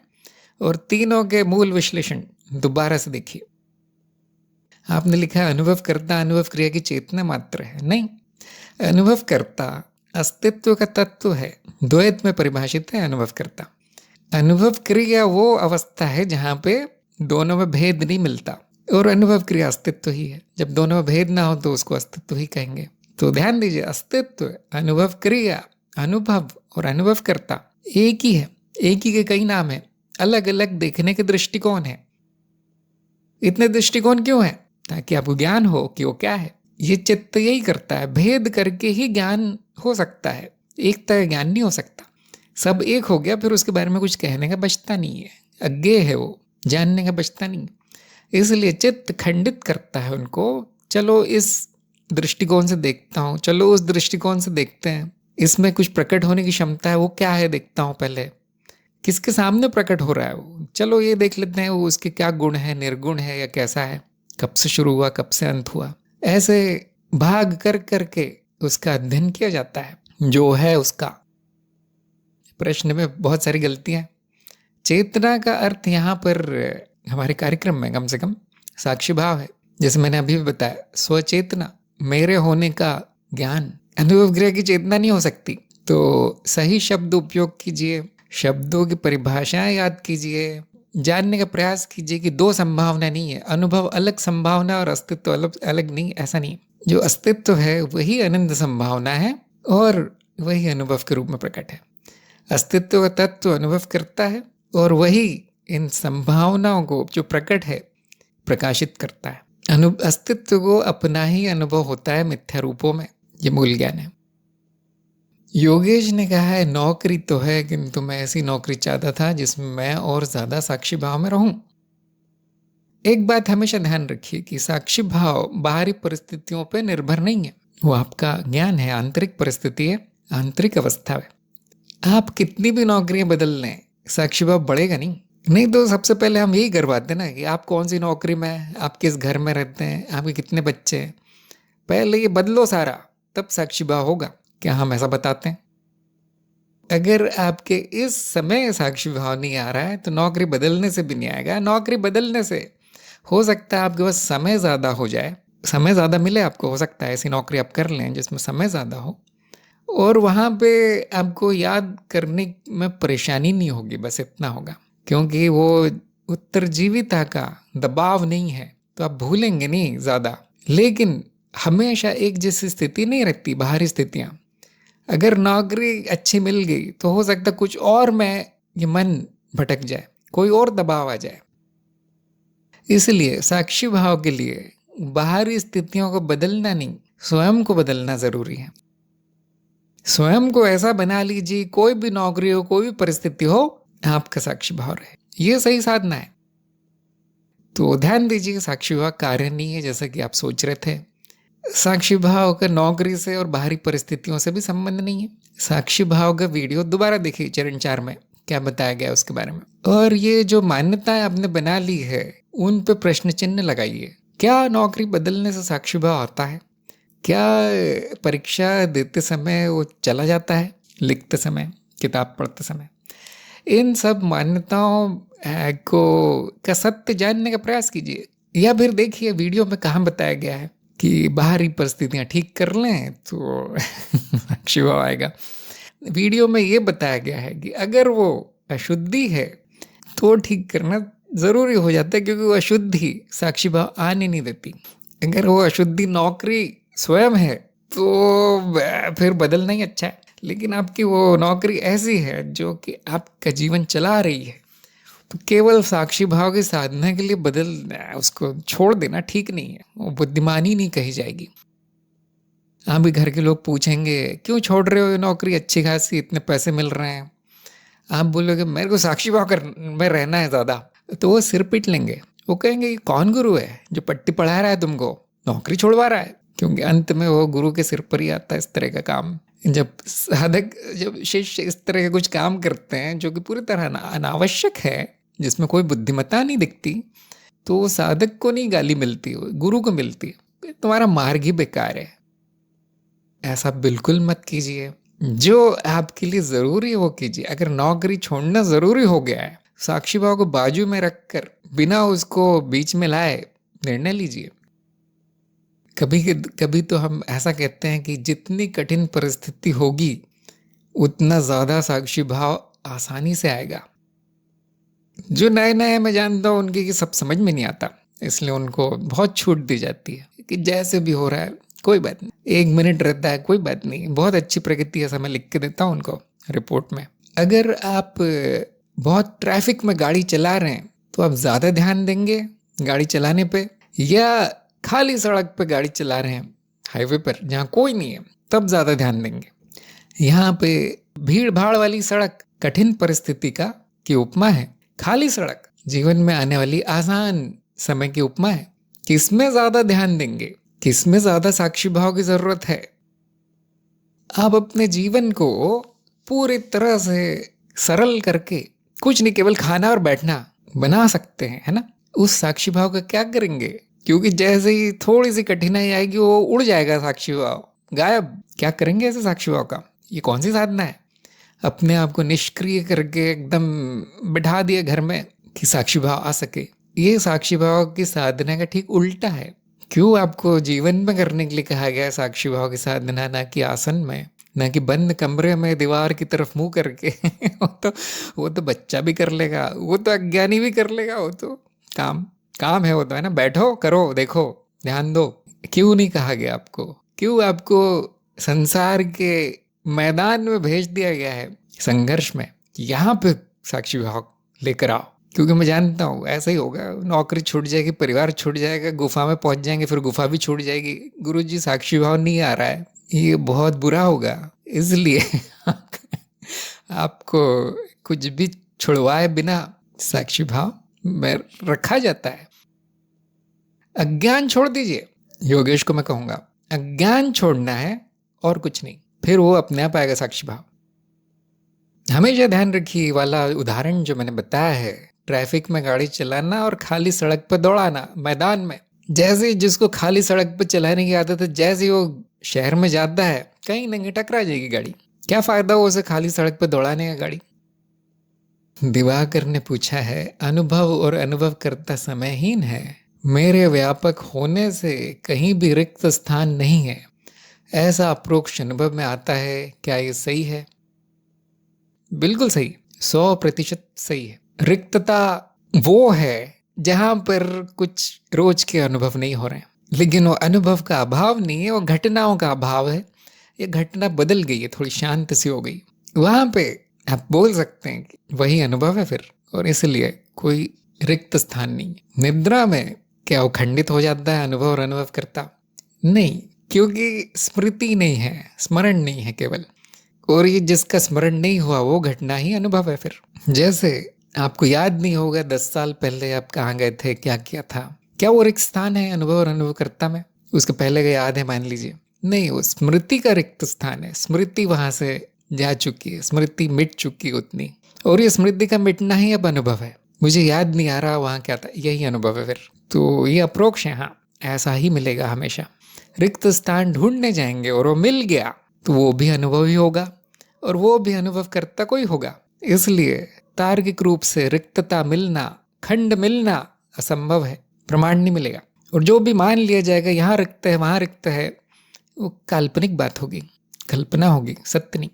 और तीनों के मूल विश्लेषण दोबारा से देखिए। आपने लिखा है अनुभवकर्ता अनुभव क्रिया की चेतना मात्र है। नहीं, अनुभवकर्ता अस्तित्व का तत्व है, द्वैत में परिभाषित है अनुभवकर्ता। अनुभव क्रिया वो अवस्था है जहां पे दोनों में भेद नहीं मिलता, और अनुभव क्रिया अस्तित्व ही है। जब दोनों में भेद ना हो तो उसको अस्तित्व ही कहेंगे। तो ध्यान दीजिए, अस्तित्व, अनुभव क्रिया, अनुभव और अनुभवकर्ता एक ही है। एक ही के कई नाम है, अलग अलग देखने के दृष्टिकोण है। इतने दृष्टिकोण क्यों है? ताकि आपको ज्ञान हो कि वो क्या है। ये चित्त यही करता है, भेद करके ही ज्ञान हो सकता है, एकता का ज्ञान नहीं हो सकता। सब एक हो गया, फिर उसके बारे में कुछ कहने का बचता नहीं है, अज्ञेय है वो, जानने का बचता नहीं। इसलिए चित्त खंडित करता है उनको। चलो इस दृष्टिकोण से देखता हूँ, चलो उस दृष्टिकोण से देखते हैं, इसमें कुछ प्रकट होने की क्षमता है, वो क्या है देखता हूँ पहले, किसके सामने प्रकट हो रहा है वो, चलो ये देख लेते हैं वो उसके क्या गुण है, निर्गुण है या कैसा है, कब से शुरू हुआ, कब से अंत हुआ। ऐसे भाग कर करके उसका अध्ययन किया जाता है। जो है उसका प्रश्न में बहुत सारी गलतियां। चेतना का अर्थ यहाँ पर हमारे कार्यक्रम में कम से कम साक्षी भाव है। जैसे मैंने अभी भी बताया, स्वचेतना, मेरे होने का ज्ञान। अनुभव गृह की चेतना नहीं हो सकती। तो सही शब्द उपयोग कीजिए, शब्दों की परिभाषाएं याद कीजिए, जानने का प्रयास कीजिए कि दो संभावना नहीं है। अनुभव अलग संभावना और अस्तित्व अलग अलग नहीं, ऐसा नहीं। जो अस्तित्व है वही अनंत संभावना है और वही अनुभव के रूप में प्रकट है। अस्तित्व का तत्व अनुभव करता है और वही इन संभावनाओं को जो प्रकट है प्रकाशित करता है। अस्तित्व को अपना ही अनुभव होता है मिथ्या रूपों में। ये मूल ज्ञान है। योगेश ने कहा है नौकरी तो है, किंतु मैं ऐसी नौकरी चाहता था जिसमें मैं और ज्यादा साक्षी भाव में रहूं। एक बात हमेशा ध्यान रखिए कि साक्षी भाव बाहरी परिस्थितियों पर निर्भर नहीं है। वो आपका ज्ञान है, आंतरिक परिस्थिति है, आंतरिक अवस्था है। आप कितनी भी नौकरियां बदल लें, साक्षी भाव बढ़ेगा नहीं। नहीं तो सबसे पहले हम यही करवाते ना कि आप कौन सी नौकरी में हैं, आप किस घर में रहते हैं, आपके कितने बच्चे हैं। पहले ये बदलो सारा, तब साक्षी भाव होगा। क्या हम ऐसा बताते हैं? अगर आपके इस समय साक्षी भाव नहीं आ रहा है तो नौकरी बदलने से भी नहीं आएगा। नौकरी बदलने से हो सकता है आपके पास समय ज़्यादा हो जाए, समय ज़्यादा मिले आपको। हो सकता है ऐसी नौकरी आप कर लें जिसमें समय ज़्यादा हो और वहाँ पे आपको याद करने में परेशानी नहीं होगी, बस इतना होगा। क्योंकि वो उत्तरजीविता का दबाव नहीं है तो आप भूलेंगे नहीं ज़्यादा। लेकिन हमेशा एक जैसी स्थिति नहीं रहती, बाहरी स्थितियाँ। अगर नौकरी अच्छी मिल गई तो हो सकता कुछ और में ये मन भटक जाए, कोई और दबाव आ जाए। इसलिए साक्षी भाव के लिए बाहरी स्थितियों को बदलना नहीं, स्वयं को बदलना जरूरी है। स्वयं को ऐसा बना लीजिए, कोई भी नौकरी हो, कोई भी परिस्थिति हो, आपका साक्षी भाव रहे। ये सही साधना है। तो ध्यान दीजिए, साक्षी भाव कार्य नहीं है जैसा कि आप सोच रहे थे। साक्षी भाव का नौकरी से और बाहरी परिस्थितियों से भी संबंध नहीं है। साक्षी भाव का वीडियो दोबारा देखिए, चरण 4 में क्या बताया गया उसके बारे में। और ये जो मान्यताएं आपने बना ली है उन पे प्रश्न चिन्ह लगाइए। क्या नौकरी बदलने से साक्षी भाव आता है? क्या परीक्षा देते समय वो चला जाता है, लिखते समय, किताब पढ़ते समय? इन सब मान्यताओं को का सत्य जानने का प्रयास कीजिए। या फिर देखिए वीडियो में कहाँ बताया गया है कि बाहरी परिस्थितियाँ ठीक कर लें तो साक्षी भाव आएगा। वीडियो में ये बताया गया है कि अगर वो अशुद्धि है तो ठीक करना ज़रूरी हो जाता है, क्योंकि वो अशुद्धि साक्षी भाव आने नहीं देती। अगर वो अशुद्धि नौकरी स्वयं है तो फिर बदलना ही अच्छा है। लेकिन आपकी वो नौकरी ऐसी है जो कि आपका जीवन चला रही है, तो केवल साक्षी भाव की साधना के लिए बदलना, उसको छोड़ देना ठीक नहीं है। वो बुद्धिमानी नहीं कही जाएगी। आप भी घर के लोग पूछेंगे क्यों छोड़ रहे हो ये नौकरी, अच्छी खासी इतने पैसे मिल रहे हैं। आप बोलोगे मेरे को साक्षी भाव में रहना है ज़्यादा, तो वो सिर पीट लेंगे। वो कहेंगे कौन गुरु है जो पट्टी पढ़ा रहा है तुमको, नौकरी छोड़वा रहा है। क्योंकि अंत में वो गुरु के सिर पर ही आता है इस तरह का काम। जब साधक, जब शिष्य इस तरह के कुछ काम करते हैं जो कि पूरी तरह अनावश्यक है, जिसमें कोई बुद्धिमत्ता नहीं दिखती, तो साधक को नहीं गाली मिलती, गुरु को मिलती है। तुम्हारा मार्ग ही बेकार है। ऐसा बिल्कुल मत कीजिए। जो आपके लिए जरूरी है वो कीजिए। अगर नौकरी छोड़ना जरूरी हो गया है, साक्षी भाव को बाजू में रखकर बिना उसको बीच में लाए निर्णय लीजिए। कभी कभी तो हम ऐसा कहते हैं कि जितनी कठिन परिस्थिति होगी उतना ज्यादा साक्षी भाव आसानी से आएगा। जो नए नए मैं जानता हूँ उनकी सब समझ में नहीं आता, इसलिए उनको बहुत छूट दी जाती है कि जैसे भी हो रहा है कोई बात नहीं, 1 मिनट रहता है कोई बात नहीं, बहुत अच्छी प्रगति है, मैं लिख के देता हूँ उनको रिपोर्ट में। अगर आप बहुत ट्रैफिक में गाड़ी चला रहे हैं तो आप ज़्यादा ध्यान देंगे गाड़ी चलाने पे, या खाली सड़क पे गाड़ी चला रहे हैं हाईवे पर जहाँ कोई नहीं है तब ज़्यादा ध्यान देंगे? यहाँ पे भीड़ भाड़ वाली सड़क कठिन परिस्थिति का की उपमा है, खाली सड़क जीवन में आने वाली आसान समय की उपमा है। किसमें ज़्यादा ध्यान देंगे, किसमें ज़्यादा साक्षी भाव की ज़रूरत है? आप अपने जीवन को पूरी तरह से सरल करके कुछ नहीं, केवल खाना और बैठना बना सकते हैं, है ना? उस साक्षी भाव का क्या करेंगे? क्योंकि जैसे ही थोड़ी सी कठिनाई आएगी वो उड़ जाएगा साक्षी भाव, गायब। क्या करेंगे ऐसे साक्षी भाव का? ये कौन सी साधना है? अपने आप को निष्क्रिय करके एकदम बिठा दिया घर में कि साक्षी भाव आ सके। ये साक्षी भाव की साधना का ठीक उल्टा है। क्यों आपको जीवन में करने के लिए कहा गया है साक्षी भाव की साधना, ना कि आसन में, ना कि बंद कमरे में दीवार की तरफ मुंह करके? वो तो बच्चा भी कर लेगा, वो तो अज्ञानी भी कर लेगा, वो तो काम काम है, वो तो है ना। बैठो, करो, देखो, ध्यान दो। क्यों नहीं कहा गया आपको? क्यों आपको संसार के मैदान में भेज दिया गया है, संघर्ष में, यहाँ पे साक्षी भाव लेकर आओ? क्योंकि मैं जानता हूँ ऐसा ही होगा, नौकरी छूट जाएगी, परिवार छूट जाएगा, गुफा में पहुंच जाएंगे, फिर गुफा भी छूट जाएगी। गुरुजी साक्षी भाव नहीं आ रहा है, ये बहुत बुरा होगा। इसलिए आपको कुछ भी छुड़वाए बिना साक्षी भाव में रखा जाता है। अज्ञान छोड़ दीजिए, योगेश को मैं कहूंगा, अज्ञान छोड़ना है और कुछ नहीं, फिर वो अपने आप आएगा साक्षी भाव। हमेशा ध्यान रखिए वाला उदाहरण जो मैंने बताया है, ट्रैफिक में गाड़ी चलाना और खाली सड़क पर दौड़ाना मैदान में। जैसे जिसको खाली सड़क पर चलाने की आदत है, जैसे ही वो शहर में जाता है, कहीं ना कहीं टकरा जाएगी गाड़ी। क्या फायदा हो उसे खाली सड़क पर दौड़ाने का गाड़ी? दिवाकर ने पूछा है, अनुभव और अनुभव करता समयहीन है। मेरे व्यापक होने से कहीं भी रिक्त स्थान नहीं है, ऐसा अप्रोक्ष अनुभव में आता है। क्या ये सही है? बिल्कुल सही, 100% सही है। रिक्तता वो है जहां पर कुछ रोज के अनुभव नहीं हो रहे हैं, लेकिन वो अनुभव का अभाव नहीं है, वो घटनाओं का अभाव है। ये घटना बदल गई है, थोड़ी शांत सी हो गई, वहां पे आप बोल सकते हैं कि वही अनुभव है फिर, और इसलिए कोई रिक्त स्थान नहीं है। निद्रा में क्या वो खंडित हो जाता है अनुभव और अनुभव करता? नहीं, क्योंकि स्मृति नहीं है, स्मरण नहीं है केवल, और ये जिसका स्मरण नहीं हुआ वो घटना ही अनुभव है फिर। जैसे आपको याद नहीं होगा 10 साल पहले आप कहाँ गए थे, क्या किया था, क्या वो रिक्त स्थान है अनुभव और अनुभवकर्ता में? उसके पहले का याद है मान लीजिए, नहीं, वो स्मृति का रिक्त स्थान है। स्मृति वहां से जा चुकी है, स्मृति मिट चुकी उतनी, और ये स्मृति का मिटना ही अब अनुभव है। मुझे याद नहीं आ रहा वहां क्या था, यही अनुभव है फिर। तो ये अप्रोक्ष है, हाँ, ऐसा ही मिलेगा हमेशा। रिक्त स्थान ढूंढने जाएंगे और वो मिल गया तो वो भी अनुभव ही होगा, और वो भी अनुभव करता कोई होगा। इसलिए तार्किक रूप से रिक्तता मिलना, खंड मिलना असंभव है, प्रमाण नहीं मिलेगा। और जो भी मान लिया जाएगा यहाँ रिक्त है वहाँ रिक्त है, वो काल्पनिक बात होगी, कल्पना होगी, सत्य नहीं।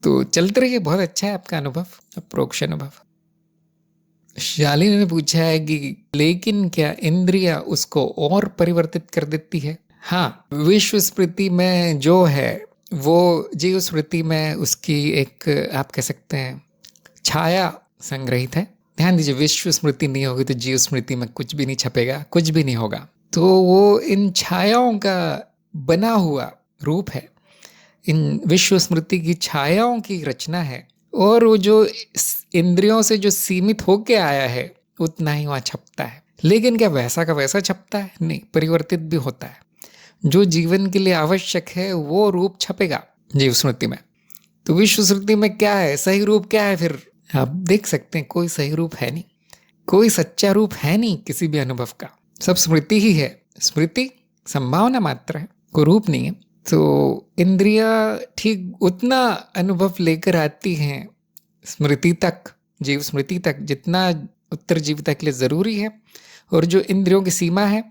तो चलते रहिए, बहुत अच्छा है आपका अनुभव, अप्रोक्ष अनुभव। शालिनी ने पूछा है कि लेकिन क्या इंद्रिया उसको और परिवर्तित कर देती है? हाँ, विश्व स्मृति में जो है वो जीव स्मृति में उसकी एक, आप कह सकते हैं, छाया संग्रहित है। ध्यान दीजिए, विश्व स्मृति नहीं होगी तो जीव स्मृति में कुछ भी नहीं छपेगा, कुछ भी नहीं होगा। तो वो इन छायाओं का बना हुआ रूप है, इन विश्व स्मृति की छायाओं की रचना है, और वो जो इंद्रियों से जो सीमित होके आया है उतना ही वहाँ छपता है। लेकिन क्या वैसा का वैसा छपता है? नहीं, परिवर्तित भी होता है। जो जीवन के लिए आवश्यक है वो रूप छपेगा जीव स्मृति में। तो विश्व स्मृति में क्या है, सही रूप क्या है? फिर आप देख सकते हैं, कोई सही रूप है नहीं, कोई सच्चा रूप है नहीं किसी भी अनुभव का, सब स्मृति ही है। स्मृति संभावना मात्र है, कोई रूप नहीं है। तो इंद्रिया ठीक उतना अनुभव लेकर आती हैं स्मृति तक, जीव स्मृति तक, जितना उत्तर जीविता के लिए जरूरी है। और जो इंद्रियों की सीमा है,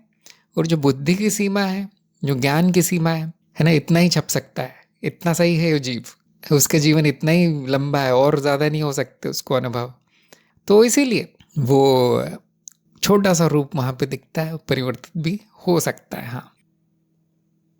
और जो बुद्धि की सीमा है, जो ज्ञान की सीमा है ना, इतना ही छप सकता है, इतना सही है वो जीव, उसका जीवन इतना ही लंबा है, और ज़्यादा नहीं हो सकते उसको अनुभव। तो इसीलिए वो छोटा सा रूप वहाँ पे दिखता है, परिवर्तित भी हो सकता है। हाँ,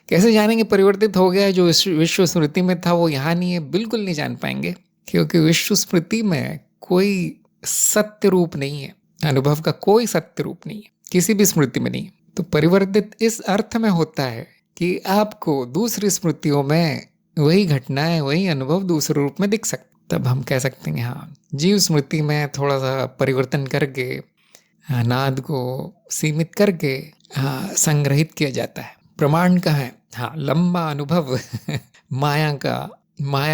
कैसे जानेंगे परिवर्तित हो गया? जो विश्व स्मृति में था वो यहाँ नहीं है, बिल्कुल नहीं जान पाएंगे, क्योंकि विश्व स्मृति में कोई सत्य रूप नहीं है, अनुभव का कोई सत्य रूप नहीं है, किसी भी स्मृति में नहीं। तो परिवर्तित इस अर्थ में होता है कि आपको दूसरी स्मृतियों में वही घटनाएं, वही अनुभव दूसरे रूप में दिख सकते। तब हम कह सकते हैं हाँ, जीव स्मृति में थोड़ा सा परिवर्तन करके, नाद को सीमित करके संग्रहित किया जाता है। प्रमाण का है, हाँ, लंबा अनुभव माया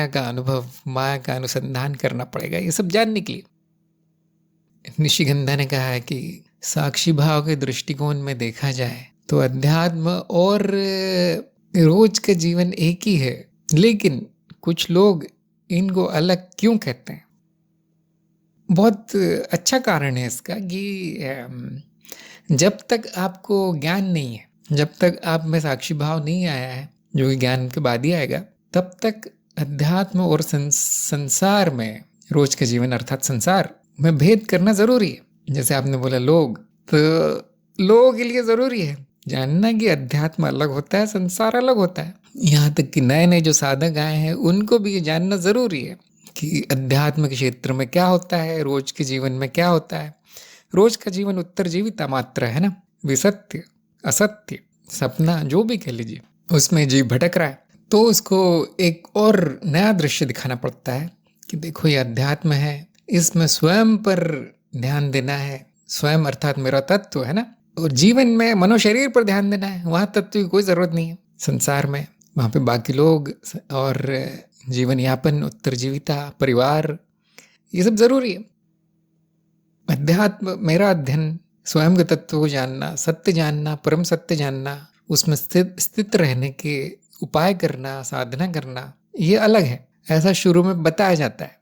का अनुभव, माया का अनुसंधान करना पड़ेगा ये सब जानने के लिए। निशिगंधा ने कहा है कि साक्षी भाव के दृष्टिकोण में देखा जाए तो अध्यात्म और रोज का जीवन एक ही है, लेकिन कुछ लोग इनको अलग क्यों कहते हैं? बहुत अच्छा कारण है इसका कि जब तक आपको ज्ञान नहीं है, जब तक आप में साक्षी भाव नहीं आया है, जो कि ज्ञान के बाद ही आएगा, तब तक अध्यात्म और संसार में, रोज के जीवन अर्थात संसार में भेद करना जरूरी है। जैसे आपने बोला लोग, तो लोगों के लिए जरूरी है जानना कि अध्यात्म अलग होता है, संसार अलग होता है। यहाँ तक कि नए नए जो साधक आए हैं उनको भी ये जानना जरूरी है कि अध्यात्म के क्षेत्र में क्या होता है, रोज के जीवन में क्या होता है। रोज का जीवन उत्तरजीविता मात्र है ना, विसत्य असत्य सपना जो भी कह लीजिए, उसमें जीव भटक रहा है, तो उसको एक और नया दृश्य दिखाना पड़ता है कि देखो ये अध्यात्म है, इसमें स्वयं पर ध्यान देना है। स्वयं अर्थात मेरा तत्व है ना, और जीवन में मनोशरीर पर ध्यान देना है। वहाँ तत्व की कोई जरूरत नहीं है संसार में, वहाँ पे बाकी लोग और जीवन यापन, उत्तरजीविता, परिवार, ये सब जरूरी है। अध्यात्म मेरा अध्ययन, स्वयं के तत्व को जानना, सत्य जानना, परम सत्य जानना, उसमें स्थित रहने के उपाय करना, साधना करना, ये अलग है, ऐसा शुरू में बताया जाता है।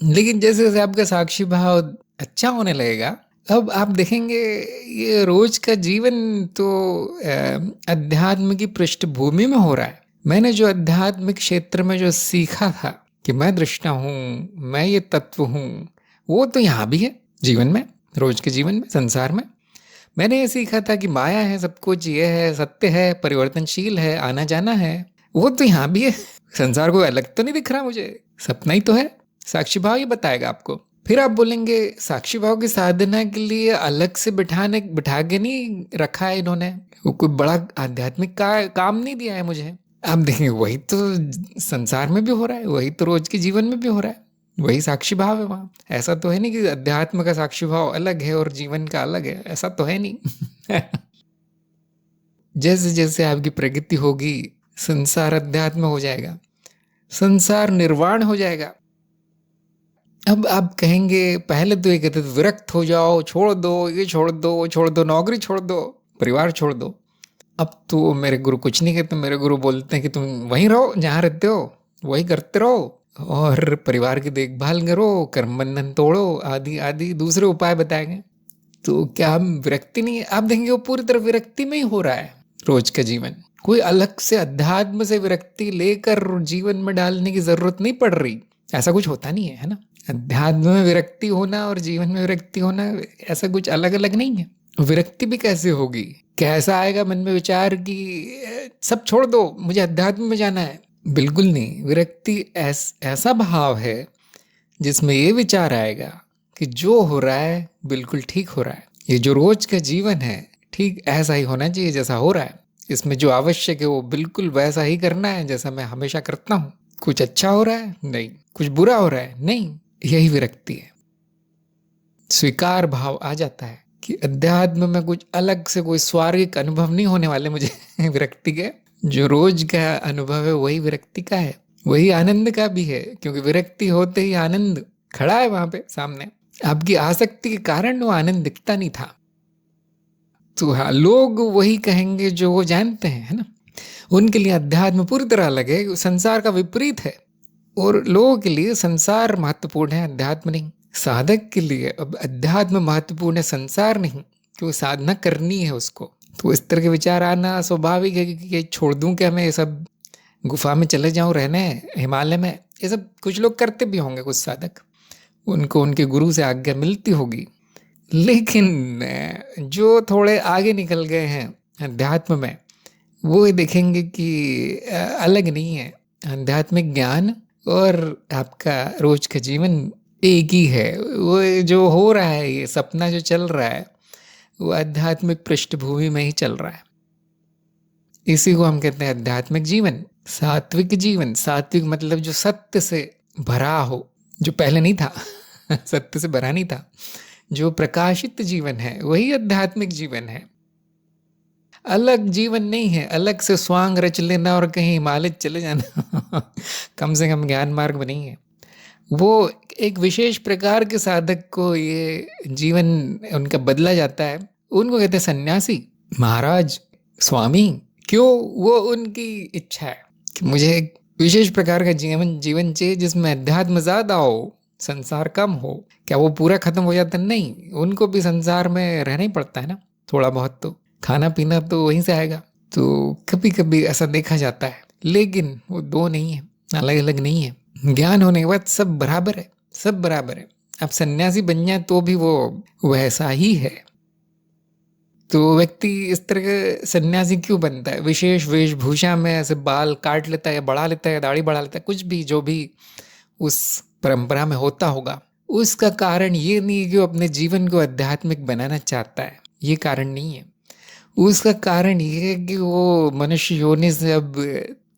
लेकिन जैसे जैसे आपका साक्षी भाव अच्छा होने लगेगा, अब आप देखेंगे ये रोज का जीवन तो अध्यात्म की पृष्ठभूमि में हो रहा है। मैंने जो आध्यात्मिक क्षेत्र में जो सीखा था कि मैं दृष्टा हूँ, मैं ये तत्व हूँ, वो तो यहाँ भी है जीवन में, रोज के जीवन में, संसार में। मैंने ये सीखा था कि माया है, सब कुछ ये है, सत्य है, परिवर्तनशील है, आना जाना है, वो तो यहाँ भी है। संसार कोई अलग तो नहीं दिख रहा मुझे, सपना ही तो है। साक्षी भाव ये बताएगा आपको। फिर आप बोलेंगे साक्षी भाव की साधना के लिए अलग से बिठा के नहीं रखा है इन्होंने, वो कोई बड़ा आध्यात्मिक काम नहीं दिया है मुझे। आप देखेंगे वही तो संसार में भी हो रहा है, वही तो रोज के जीवन में भी हो रहा है, वही साक्षी भाव है वहाँ। ऐसा तो है नहीं कि अध्यात्म का साक्षी भाव अलग है और जीवन का अलग है, ऐसा तो है नहीं। जैसे जैसे आपकी प्रगति होगी, संसार अध्यात्म हो जाएगा, संसार निर्वाण हो जाएगा। अब आप कहेंगे, पहले तो ये कहते थे विरक्त हो जाओ, छोड़ दो, ये छोड़ दो, नौकरी छोड़ दो, परिवार छोड़ दो। अब तो मेरे गुरु कुछ नहीं कहते, मेरे गुरु बोलते हैं कि तुम वहीं रहो जहाँ रहते हो, वही करते रहो और परिवार की देखभाल करो, कर्म बंधन तोड़ो, आदि आदि दूसरे उपाय बताए गए। तो क्या हम विरक्ति नहीं है? आप देखेंगे वो पूरी तरह विरक्ति में ही हो रहा है रोज का जीवन। कोई अलग से अध्यात्म से विरक्ति लेकर जीवन में डालने की जरूरत नहीं पड़ रही, ऐसा कुछ होता नहीं है, है ना। अध्यात्म में विरक्ति होना और जीवन में विरक्ति होना ऐसा कुछ अलग अलग नहीं है। विरक्ति भी कैसे होगी, कैसा आएगा मन में विचार कि सब छोड़ दो, मुझे अध्यात्म में जाना है? बिल्कुल नहीं। विरक्ति ऐसा भाव है जिसमें ये विचार आएगा कि जो हो रहा है बिल्कुल ठीक हो रहा है, ये जो रोज का जीवन है ठीक ऐसा ही होना चाहिए जैसा हो रहा है, इसमें जो आवश्यक है वो बिल्कुल वैसा ही करना है जैसा मैं हमेशा करता हूँ। कुछ अच्छा हो रहा है नहीं, कुछ बुरा हो रहा है नहीं, यही विरक्ति है। स्वीकार भाव आ जाता है कि अध्यात्म में कुछ अलग से कोई स्वार्गिक अनुभव नहीं होने वाले मुझे विरक्ति के। जो रोज का अनुभव है वही विरक्ति का है, वही आनंद का भी है, क्योंकि विरक्ति होते ही आनंद खड़ा है वहां पे सामने। आपकी आसक्ति के कारण वो आनंद दिखता नहीं था। तो हाँ, लोग वही कहेंगे जो वो जानते हैं, है ना। उनके लिए अध्यात्म पूरी तरह अलग है, संसार का विपरीत है। और लोगों के लिए संसार महत्वपूर्ण है, अध्यात्म नहीं। साधक के लिए अब अध्यात्म महत्वपूर्ण है, संसार नहीं, क्योंकि साधना करनी है उसको। तो इस तरह के विचार आना स्वाभाविक है कि छोड़ दूं क्या मैं ये सब, गुफा में चले जाऊं रहने हिमालय में, ये सब कुछ लोग करते भी होंगे, कुछ साधक, उनको उनके गुरु से आज्ञा मिलती होगी। लेकिन जो थोड़े आगे निकल गए हैं अध्यात्म में, वो देखेंगे कि अलग नहीं है। आध्यात्मिक ज्ञान और आपका रोज का जीवन एक ही है। वो जो हो रहा है, ये सपना जो चल रहा है, वो आध्यात्मिक पृष्ठभूमि में ही चल रहा है। इसी को हम कहते हैं आध्यात्मिक जीवन, सात्विक जीवन। सात्विक मतलब जो सत्य से भरा हो, जो पहले नहीं था सत्य से भरा नहीं था, जो प्रकाशित जीवन है, वही आध्यात्मिक जीवन है। अलग जीवन नहीं है, अलग से स्वांग रच लेना और कहीं हिमालय चले जाना कम से कम ज्ञान मार्ग में नहीं है। वो एक विशेष प्रकार के साधक को ये जीवन उनका बदला जाता है, उनको कहते हैं सन्यासी, महाराज, स्वामी। क्यों? वो उनकी इच्छा है कि मुझे एक विशेष प्रकार का जीवन चाहिए जिसमें अध्यात्म ज्यादा हो, संसार कम हो। क्या वो पूरा खत्म हो जाता? नहीं, उनको भी संसार में रहना ही पड़ता है ना, थोड़ा बहुत तो खाना पीना तो वहीं से आएगा। तो कभी कभी ऐसा देखा जाता है, लेकिन वो दो नहीं है, अलग अलग नहीं है। ज्ञान होने के बाद सब बराबर है, सब बराबर है। अब सन्यासी बन जाए तो भी वो वैसा ही है। तो व्यक्ति इस तरह के सन्यासी क्यों बनता है? विशेष वेशभूषा में ऐसे बाल काट लेता है या बढ़ा लेता है, दाढ़ी बढ़ा लेता है, कुछ भी जो भी उस परंपरा में होता होगा, उसका कारण ये नहीं है कि वो अपने जीवन को आध्यात्मिक बनाना चाहता है, ये कारण नहीं है। उसका कारण ये है कि वो मनुष्य योनि से अब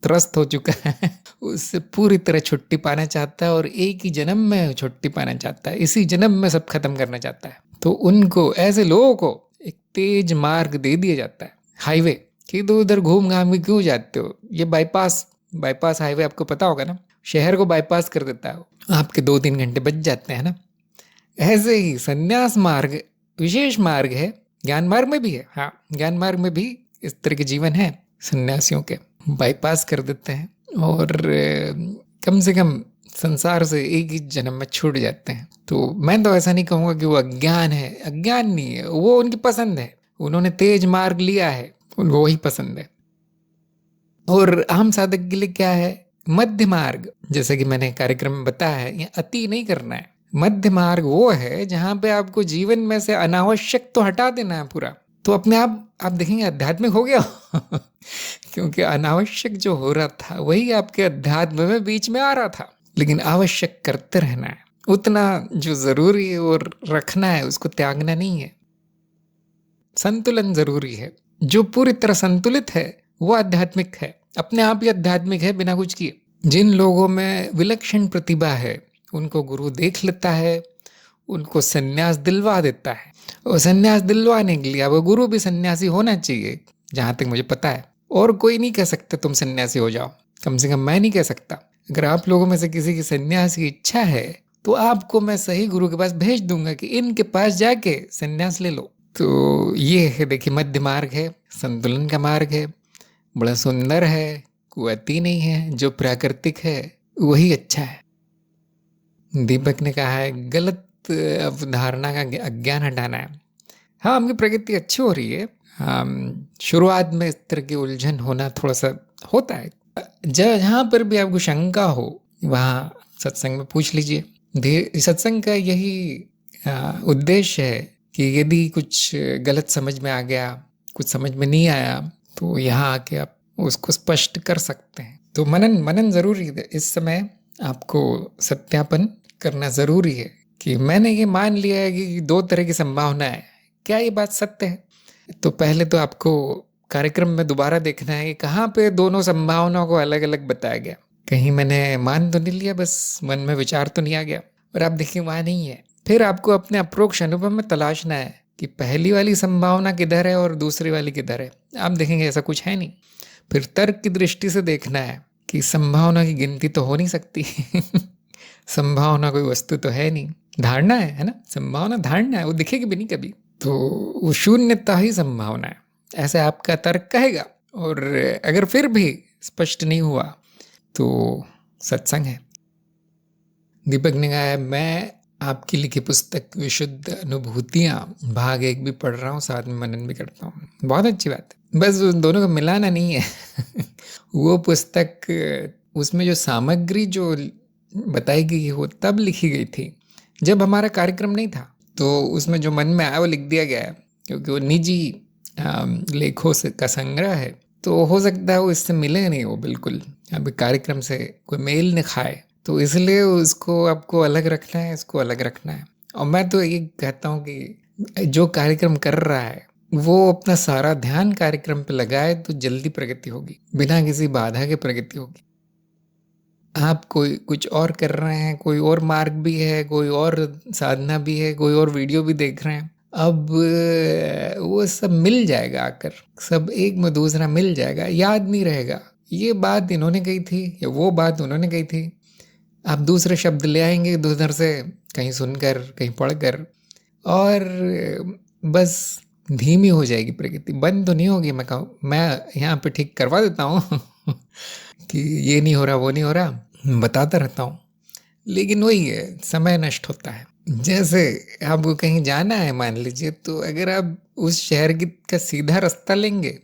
त्रस्त हो चुका है, उससे पूरी तरह छुट्टी पाना चाहता है और एक ही जन्म में छुट्टी पाना चाहता है, इसी जन्म में सब खत्म करना चाहता है। तो उनको, ऐसे लोगों को एक तेज मार्ग दे दिया जाता है, हाईवे, कि इधर उधर घूम घाम के क्यों जाते हो? ये बाईपास हाईवे आपको पता होगा ना, शहर को बाईपास कर देता है, आपके 2-3 घंटे बच जाते हैं ना। ऐसे ही संन्यास मार्ग विशेष मार्ग है, ज्ञान मार्ग में भी है। हाँ, ज्ञान मार्ग में भी इस तरह के जीवन है सन्यासियों के, बाईपास कर देते हैं और कम से कम संसार से एक ही जन्म में छूट जाते हैं। तो मैं तो ऐसा नहीं कहूँगा कि वो अज्ञान है, अज्ञान नहीं है, वो उनकी पसंद है, उन्होंने तेज मार्ग लिया है, उनको वही पसंद है। और आम साधक के लिए क्या है? मध्य मार्ग, जैसे कि मैंने कार्यक्रम में बताया है, ये अति नहीं करना है। मध्य मार्ग वो है जहां पे आपको जीवन में से अनावश्यक तो हटा देना है पूरा, तो अपने आप देखेंगे आध्यात्मिक हो गया क्योंकि अनावश्यक जो हो रहा था वही आपके अध्यात्म में बीच में आ रहा था। लेकिन आवश्यक करते रहना है, उतना जो जरूरी है वो रखना है, उसको त्यागना नहीं है। संतुलन जरूरी है, जो पूरी तरह संतुलित है वो आध्यात्मिक है, अपने आप ही आध्यात्मिक है बिना कुछ किए। जिन लोगों में विलक्षण प्रतिभा है उनको गुरु देख लेता है, उनको सन्यास दिलवा देता है। और सन्यास दिलवाने के लिए अब गुरु भी सन्यासी होना चाहिए, जहां तक मुझे पता है। और कोई नहीं कह सकता तुम सन्यासी हो जाओ, कम से कम मैं नहीं कह सकता। अगर आप लोगों में से किसी की सन्यास की इच्छा है तो आपको मैं सही गुरु के पास भेज दूंगा कि इनके पास जाके सन्यास ले लो। तो ये है, देखिए, मध्य मार्ग है, संतुलन का मार्ग है, बड़ा सुंदर है, कोई अति नहीं है, जो प्राकृतिक है वही अच्छा है। दीपक ने कहा है गलत अवधारणा का अज्ञान हटाना है। हाँ, हमकी प्रकृति अच्छी हो रही है, शुरुआत में इस तरह की उलझन होना थोड़ा सा होता है। जहाँ पर भी आपको शंका हो वहाँ सत्संग में पूछ लीजिए। सत्संग का यही उद्देश्य है कि यदि कुछ गलत समझ में आ गया, कुछ समझ में नहीं आया, तो यहाँ आके आप उसको स्पष्ट कर सकते हैं। तो मनन जरूरी है। इस समय आपको सत्यापन करना जरूरी है कि मैंने ये मान लिया है कि 2 तरह की संभावना है, क्या ये बात सत्य है? तो पहले तो आपको कार्यक्रम में दोबारा देखना है कि कहाँ पे दोनों संभावनाओं को अलग अलग बताया गया। कहीं मैंने मान तो नहीं लिया, बस मन में विचार तो नहीं आ गया, और आप देखिए वहाँ नहीं है। फिर आपको अपने अप्रोक्ष अनुभव में तलाशना है कि पहली वाली संभावना किधर है और दूसरी वाली किधर है। आप देखेंगे ऐसा कुछ है नहीं। फिर तर्क की दृष्टि से देखना है कि संभावना की गिनती तो हो नहीं सकती संभावना कोई वस्तु तो है नहीं, धारणा है ना, संभावना धारणा है, वो दिखेगी भी नहीं कभी, तो वो शून्यता ही संभावना है, ऐसे आपका तर्क कहेगा। और अगर फिर भी स्पष्ट नहीं हुआ तो सत्संग है। दीपक ने कहा है मैं आपकी लिखी पुस्तक विशुद्ध अनुभूतियाँ भाग 1 भी पढ़ रहा हूँ, साथ में मनन भी करता हूँ। बहुत अच्छी बात है, बस उन दोनों को मिलाना नहीं है वो पुस्तक, उसमें जो सामग्री जो बताई गई वो तब लिखी गई थी जब हमारा कार्यक्रम नहीं था, तो उसमें जो मन में आया वो लिख दिया गया है, क्योंकि वो निजी लेखों से का संग्रह है, तो हो सकता है वो इससे मिले नहीं, वो बिल्कुल अभी कार्यक्रम से कोई मेल न खाए, तो इसलिए उसको आपको अलग रखना है, इसको अलग रखना है। और मैं तो ये कहता हूँ कि जो कार्यक्रम कर रहा है वो अपना सारा ध्यान कार्यक्रम पे लगाए तो जल्दी प्रगति होगी, बिना किसी बाधा के प्रगति होगी। आप कोई कुछ और कर रहे हैं, कोई और मार्ग भी है, कोई और साधना भी है, कोई और वीडियो भी देख रहे हैं, अब वो सब मिल जाएगा, आकर सब एक में दूसरा मिल जाएगा, याद नहीं रहेगा ये बात इन्होंने कही थी या वो बात उन्होंने कही थी, आप दूसरे शब्द ले आएंगे उधर से, कहीं सुनकर कहीं पढ़कर, और बस धीमी हो जाएगी प्रकृति, बंद तो नहीं होगी। मैं यहाँ पे ठीक करवा देता हूँ कि ये नहीं हो रहा वो नहीं हो रहा, बताता रहता हूँ, लेकिन वही है, समय नष्ट होता है। जैसे आपको कहीं जाना है मान लीजिए, तो अगर आप उस शहर का सीधा रास्ता लेंगे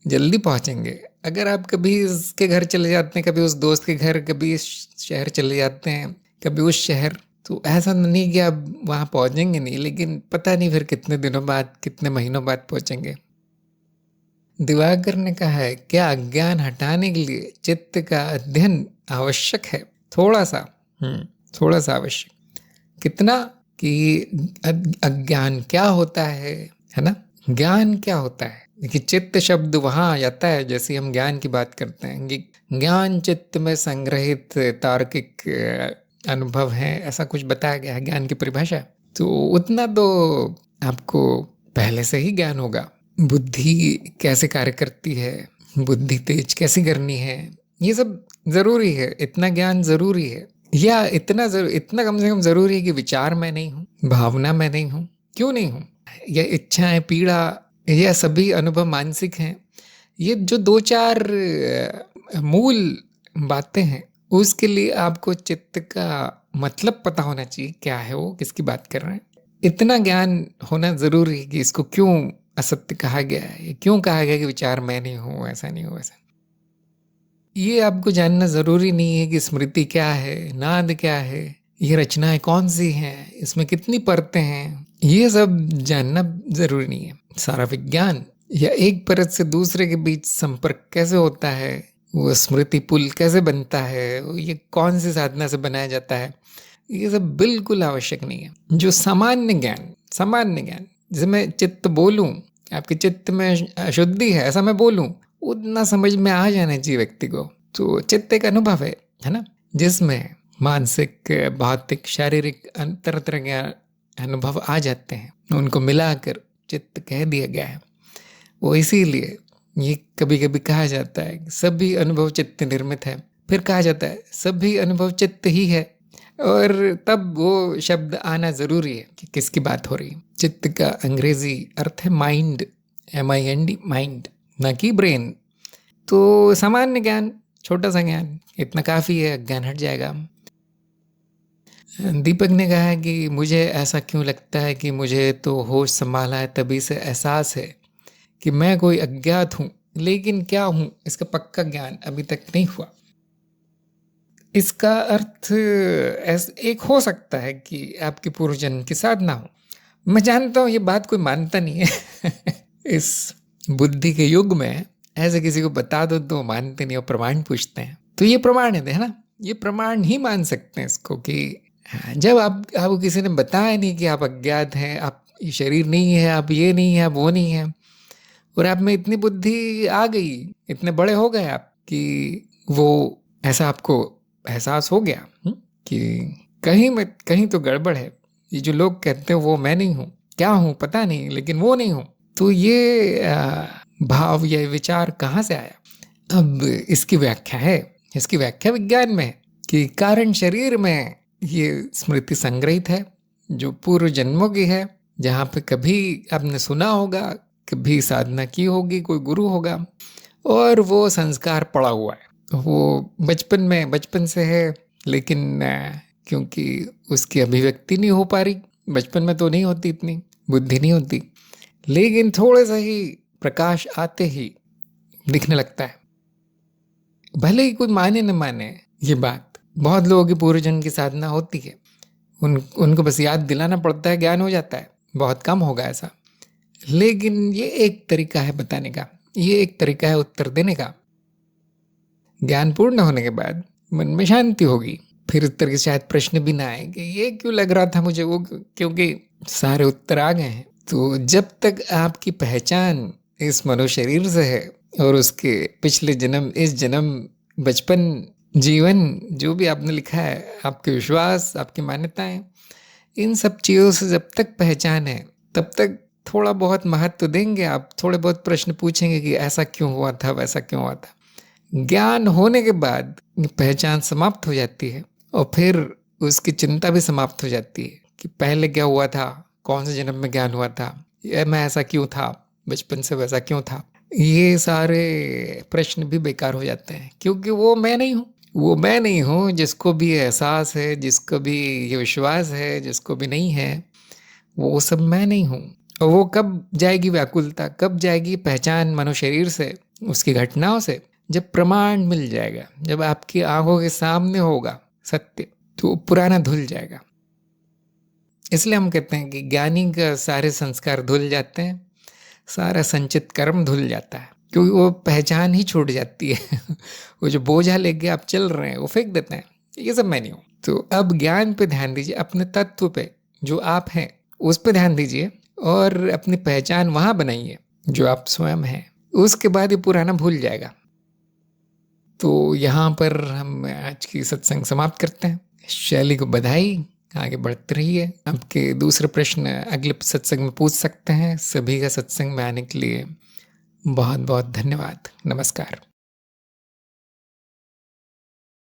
जल्दी पहुंचेंगे। अगर आप कभी इसके घर चले जाते हैं, कभी उस दोस्त के घर, कभी इस शहर चले जाते हैं, कभी उस शहर, तो ऐसा नहीं कि आप वहाँ पहुंचेंगे नहीं, लेकिन पता नहीं फिर कितने दिनों बाद, कितने महीनों बाद पहुंचेंगे। दिवाकर ने कहा है, क्या अज्ञान हटाने के लिए चित्त का अध्ययन आवश्यक है? थोड़ा सा आवश्यक। कितना? कि अज्ञान क्या होता है ना? ज्ञान क्या होता है? देखिए, चित्त शब्द वहाँ आ जाता है जैसे हम ज्ञान की बात करते हैं कि ज्ञान चित्त में संग्रहित तार्किक अनुभव है, ऐसा कुछ बताया गया है ज्ञान की परिभाषा। तो उतना तो आपको पहले से ही ज्ञान होगा। बुद्धि कैसे कार्य करती है, बुद्धि तेज कैसे करनी है, ये सब जरूरी है, इतना ज्ञान जरूरी है। या इतना कम से कम जरूरी है कि विचार में नहीं हूँ, भावना में नहीं हूँ। क्यों नहीं हूँ? या इच्छाएं, पीड़ा, यह सभी अनुभव मानसिक हैं। ये जो 2-4 मूल बातें हैं, उसके लिए आपको चित्त का मतलब पता होना चाहिए, क्या है वो, किसकी बात कर रहे हैं। इतना ज्ञान होना जरूरी है कि इसको क्यों असत्य कहा गया है, क्यों कहा गया कि विचार मैं नहीं हूँ, ऐसा नहीं हूँ, ऐसा। ये आपको जानना जरूरी नहीं है कि स्मृति क्या है, नाद क्या है, ये रचनाएं कौन सी हैं, इसमें कितनी परतें हैं, ये सब जानना जरूरी नहीं है। सारा विज्ञान या एक परत से दूसरे के बीच संपर्क कैसे होता है, वो स्मृति पुल कैसे बनता है, ये कौन सी साधना से बनाया जाता है, ये सब बिल्कुल आवश्यक नहीं है। जो सामान्य ज्ञान जैसे मैं चित्त बोलूं, आपके चित्त में अशुद्धि है ऐसा मैं बोलूं, उतना समझ में आ जाना चाहिए व्यक्ति को। तो चित्त एक अनुभव है ना, जिसमें मानसिक, भौतिक, शारीरिक तरह तरह के अनुभव आ जाते हैं, उनको मिलाकर चित्त कह दिया गया है। वो इसीलिए ये कभी कभी कहा जाता है सभी अनुभव चित्त निर्मित है, फिर कहा जाता है सभी अनुभव चित्त ही है, और तब वो शब्द आना जरूरी है कि किसकी बात हो रही है। चित्त का अंग्रेजी अर्थ है माइंड, MIND, माइंड, ना कि ब्रेन। तो सामान्य ज्ञान, छोटा सा ज्ञान, इतना काफी है, अज्ञान हट जाएगा। दीपक ने कहा कि मुझे ऐसा क्यों लगता है कि मुझे तो होश संभाला है तभी से एहसास है कि मैं कोई अज्ञात हूं, लेकिन क्या हूं इसका पक्का ज्ञान अभी तक नहीं हुआ। इसका अर्थ एक हो सकता है कि आपकी पूर्व जन्म की साधना हो। मैं जानता हूं ये बात कोई मानता नहीं है इस बुद्धि के युग में ऐसे किसी को बता दो तो मानते नहीं और प्रमाण पूछते हैं। तो ये प्रमाण है ना, ये प्रमाण ही मान सकते हैं इसको कि जब आपको किसी ने बताया नहीं कि आप अज्ञात हैं, आप ये शरीर नहीं है, आप ये नहीं है, आप वो नहीं है, और आप में इतनी बुद्धि आ गई, इतने बड़े हो गए आप कि वो ऐसा आपको एहसास हो गया कि कहीं तो गड़बड़ है। ये जो लोग कहते हैं वो मैं नहीं हूँ, क्या हूँ पता नहीं, लेकिन वो नहीं हूँ। तो ये भाव या विचार कहाँ से आया? अब इसकी व्याख्या विज्ञान में है कि कारण शरीर में ये स्मृति संग्रहित है जो पूर्व जन्मों की है, जहाँ पे कभी आपने सुना होगा, कभी साधना की होगी, कोई गुरु होगा, और वो संस्कार पड़ा हुआ है। वो बचपन से है, लेकिन क्योंकि उसकी अभिव्यक्ति नहीं हो पा रही, बचपन में तो नहीं होती, इतनी बुद्धि नहीं होती, लेकिन थोड़े सा ही प्रकाश आते ही दिखने लगता है। भले ही कोई माने न माने ये बात, बहुत लोगों की पूर्व जन्म की साधना होती है, उनको बस याद दिलाना पड़ता है, ज्ञान हो जाता है। बहुत कम होगा ऐसा, लेकिन ये एक तरीका है बताने का, ये एक तरीका है उत्तर देने का। ज्ञान पूर्ण होने के बाद मन में शांति होगी, फिर उत्तर के शायद प्रश्न भी ना आए कि ये क्यों लग रहा था मुझे, वो क्योंकि सारे उत्तर आ गए हैं। तो जब तक आपकी पहचान इस मनुष्य शरीर से है और उसके पिछले जन्म, इस जन्म, बचपन, जीवन, जो भी आपने लिखा है, आपके विश्वास, आपकी मान्यताएं, इन सब चीज़ों से जब तक पहचान है तब तक थोड़ा बहुत महत्व देंगे आप, थोड़े बहुत प्रश्न पूछेंगे कि ऐसा क्यों हुआ था, वैसा क्यों हुआ था। ज्ञान होने के बाद पहचान समाप्त हो जाती है और फिर उसकी चिंता भी समाप्त हो जाती है कि पहले क्या हुआ था, कौन से जन्म में ज्ञान हुआ था, ये मैं ऐसा क्यों था, बचपन से वैसा क्यों था। ये सारे प्रश्न भी बेकार हो जाते हैं, क्योंकि वो मैं नहीं हूँ। वो मैं नहीं हूँ जिसको भी एहसास है, जिसको भी ये विश्वास है, जिसको भी नहीं है, वो सब मैं नहीं हूँ। और वो कब जाएगी व्याकुलता, कब जाएगी पहचान मनो शरीर से, उसकी घटनाओं से, जब प्रमाण मिल जाएगा, जब आपकी आंखों के सामने होगा सत्य, तो पुराना धुल जाएगा। इसलिए हम कहते हैं कि ज्ञानी का सारे संस्कार धुल जाते हैं, सारा संचित कर्म धुल जाता है, क्योंकि वो पहचान ही छूट जाती है। वो जो बोझा लेके आप चल रहे हैं वो फेंक देते हैं, ये सब मैं नहीं हूँ। तो अब ज्ञान पे ध्यान दीजिए, अपने तत्व पे जो आप हैं उस पे ध्यान दीजिए, और अपनी पहचान वहाँ बनाइए जो आप स्वयं हैं। उसके बाद ये पुराना भूल जाएगा। तो यहाँ पर हम आज की सत्संग समाप्त करते हैं। शैली को बधाई, आगे बढ़ते रहिए। आपके दूसरे प्रश्न अगले सत्संग में पूछ सकते हैं। सभी का सत्संग में आने के लिए बहुत बहुत धन्यवाद। नमस्कार।